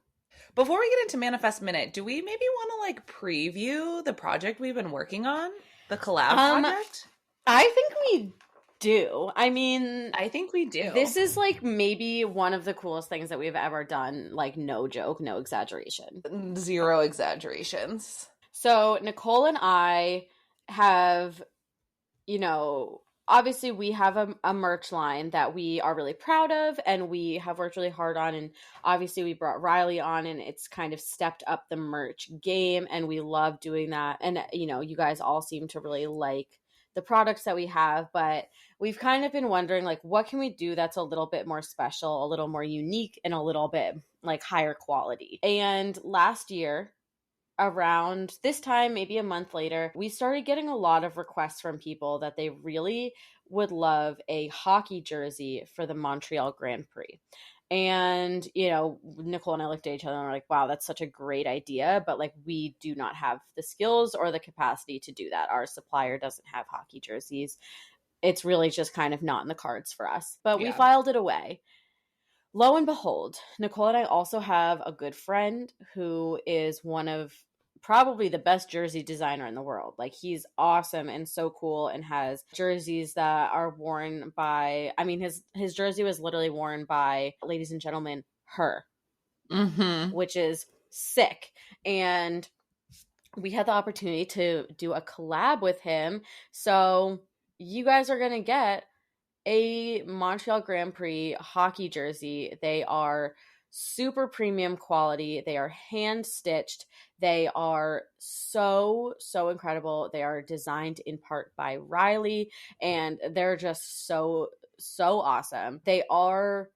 Before we get into Manifest Minute, do we maybe want to like preview the project we've been working on? The collab project? I think we do. I mean, I think we do. This is like maybe one of the coolest things that we've ever done. Like, no joke, no exaggeration. Zero exaggerations. So Nicole and I have, obviously we have a merch line that we are really proud of and we have worked really hard on, and obviously we brought Riley on and it's kind of stepped up the merch game and we love doing that. And you guys all seem to really like the products that we have, but we've kind of been wondering, like, what can we do that's a little bit more special, a little more unique, and a little bit like higher quality. And last year, around this time, maybe a month later, we started getting a lot of requests from people that they really would love a hockey jersey for the Montreal Grand Prix. And, Nicole and I looked at each other and were like, wow, that's such a great idea. But like, we do not have the skills or the capacity to do that. Our supplier doesn't have hockey jerseys. It's really just kind of not in the cards for us. But we filed it away. Lo and behold, Nicole and I also have a good friend who is one of probably the best jersey designer in the world. Like, he's awesome and so cool and has jerseys that are worn by, his jersey was literally worn by, ladies and gentlemen, her, which is sick. And we had the opportunity to do a collab with him. So you guys are going to get a Montreal Grand Prix hockey jersey. They are super premium quality. They are hand stitched. They are so incredible. They are designed in part by Riley, and they're just so awesome. They are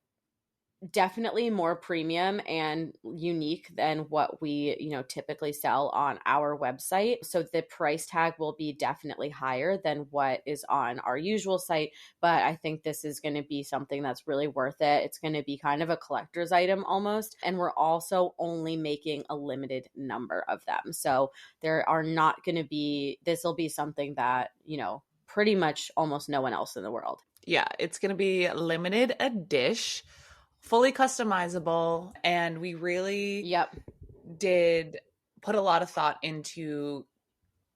definitely more premium and unique than what we typically sell on our website, so the price tag will be definitely higher than what is on our usual site, but I think this is going to be something that's really worth it. It's going to be kind of a collector's item almost, and we're also only making a limited number of them, so there are not going to be, this will be something that pretty much almost no one else in the world. It's going to be limited edition, fully customizable, and we really did put a lot of thought into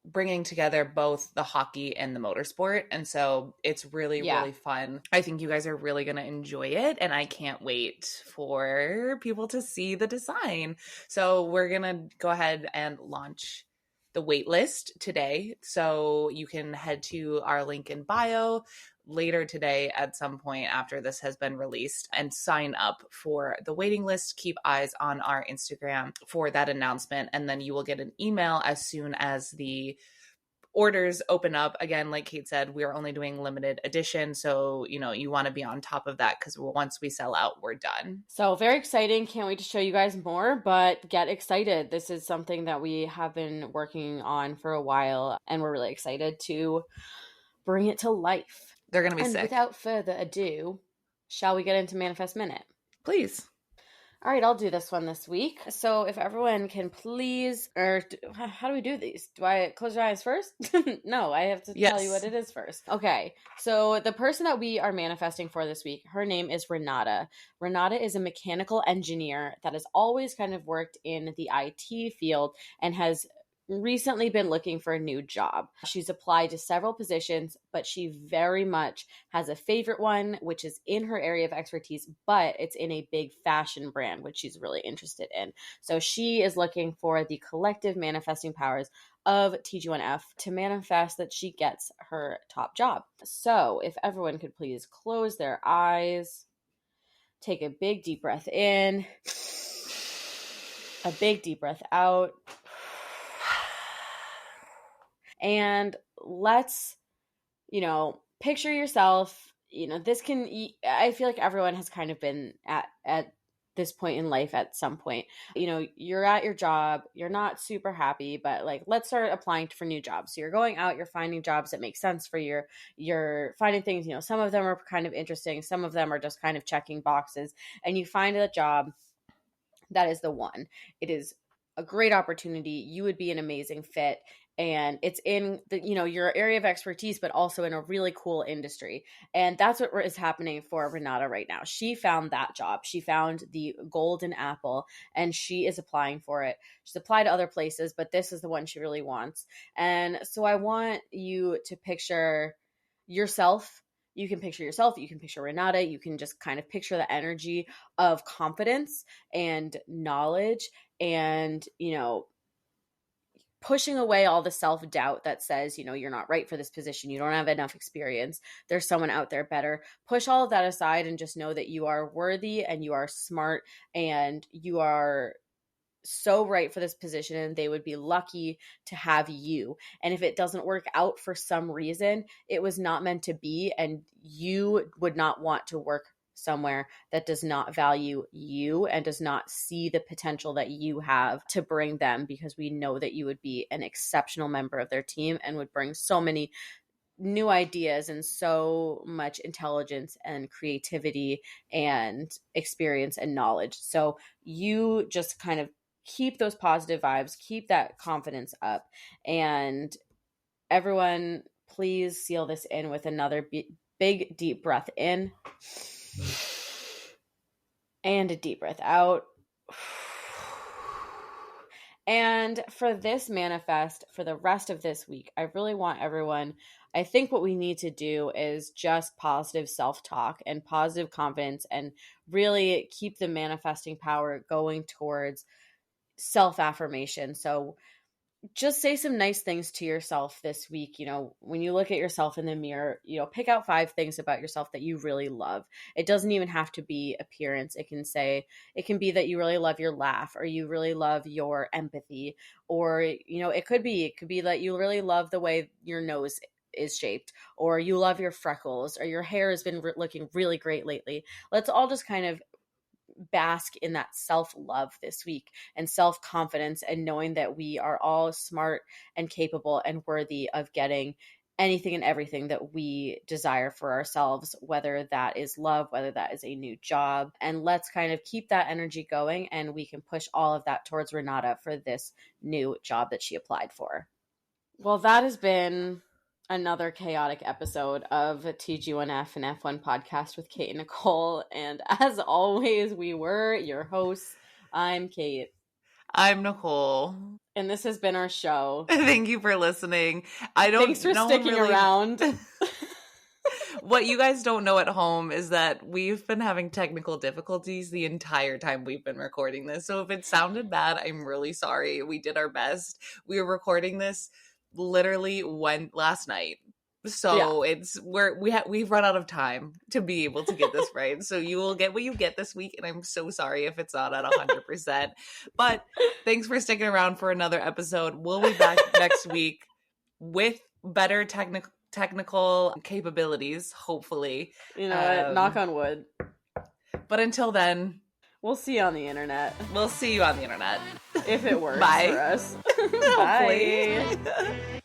bringing together both the hockey and the motorsport, and so it's really fun. I think you guys are really going to enjoy it, and I can't wait for people to see the design. So we're going to go ahead and launch the wait list today, so you can head to our link in bio, later today at some point after this has been released and sign up for the waiting list. Keep eyes on our Instagram for that announcement, and then you will get an email as soon as the orders open up. Again, like Kate said, we're only doing limited edition, so you want to be on top of that, because once we sell out, we're done. So very exciting. Can't wait to show you guys more, but get excited. This is something that we have been working on for a while, and we're really excited to bring it to life. They're gonna be sick. Without further ado, shall we get into Manifest Minute? Please. All right, I'll do this one this week. So if everyone can please, or how do we do these? Do I close your eyes first? No, I have to tell you what it is first. Okay, so the person that we are manifesting for this week, her name is Renata. Renata is a mechanical engineer that has always kind of worked in the IT field and has recently been looking for a new job. She's applied to several positions, but she very much has a favorite one, which is in her area of expertise, but it's in a big fashion brand, which she's really interested in. So she is looking for the collective manifesting powers of TG1F to manifest that she gets her top job. So if everyone could please close their eyes, take a big deep breath in, a big deep breath out. And let's, picture yourself, I feel like everyone has kind of been at this point in life at some point. You're at your job, you're not super happy, but let's start applying for new jobs. So you're going out, you're finding jobs that make sense for you. You're finding things, some of them are kind of interesting. Some of them are just kind of checking boxes, and you find a job that is the one. It is a great opportunity. You would be an amazing fit. And it's in your area of expertise, but also in a really cool industry. And that's what is happening for Renata right now. She found that job. She found the golden apple, and she is applying for it. She's applied to other places, but this is the one she really wants. And so I want you to picture yourself. You can picture yourself. You can picture Renata. You can just kind of picture the energy of confidence and knowledge and, pushing away all the self-doubt that says, you're not right for this position. You don't have enough experience. There's someone out there better. Push all of that aside and just know that you are worthy and you are smart and you are so right for this position, and they would be lucky to have you. And if it doesn't work out for some reason, it was not meant to be, and you would not want to work somewhere that does not value you and does not see the potential that you have to bring them, because we know that you would be an exceptional member of their team and would bring so many new ideas and so much intelligence and creativity and experience and knowledge. So you just kind of keep those positive vibes, keep that confidence up, and everyone please seal this in with another big deep breath in. And a deep breath out. And for this manifest, for the rest of this week, I really want everyone, I think what we need to do is just positive self-talk and positive confidence, and really keep the manifesting power going towards self-affirmation. So just say some nice things to yourself this week. When you look at yourself in the mirror, pick out 5 things about yourself that you really love. It doesn't even have to be appearance. It can be that you really love your laugh, or you really love your empathy, or, it could be that you really love the way your nose is shaped, or you love your freckles, or your hair has been looking really great lately. Let's all just kind of bask in that self-love this week and self-confidence, and knowing that we are all smart and capable and worthy of getting anything and everything that we desire for ourselves, whether that is love, whether that is a new job. And let's kind of keep that energy going, and we can push all of that towards Renata for this new job that she applied for. Well, that has been another chaotic episode of TG1F and F1 podcast with Kate and Nicole. And as always, we were your hosts. I'm Kate. I'm Nicole. And this has been our show. Thank you for listening. Thanks for sticking around. What you guys don't know at home is that we've been having technical difficulties the entire time we've been recording this. So if it sounded bad, I'm really sorry. We did our best. We were recording this literally last night. So we've run out of time to be able to get this right. So you will get what you get this week, and I'm so sorry if it's not at 100%. But thanks for sticking around for another episode. We'll be back next week with better technical capabilities, hopefully. You know what? Knock on wood. But until then, we'll see you on the internet. We'll see you on the internet. If it works Bye. for us. Bye.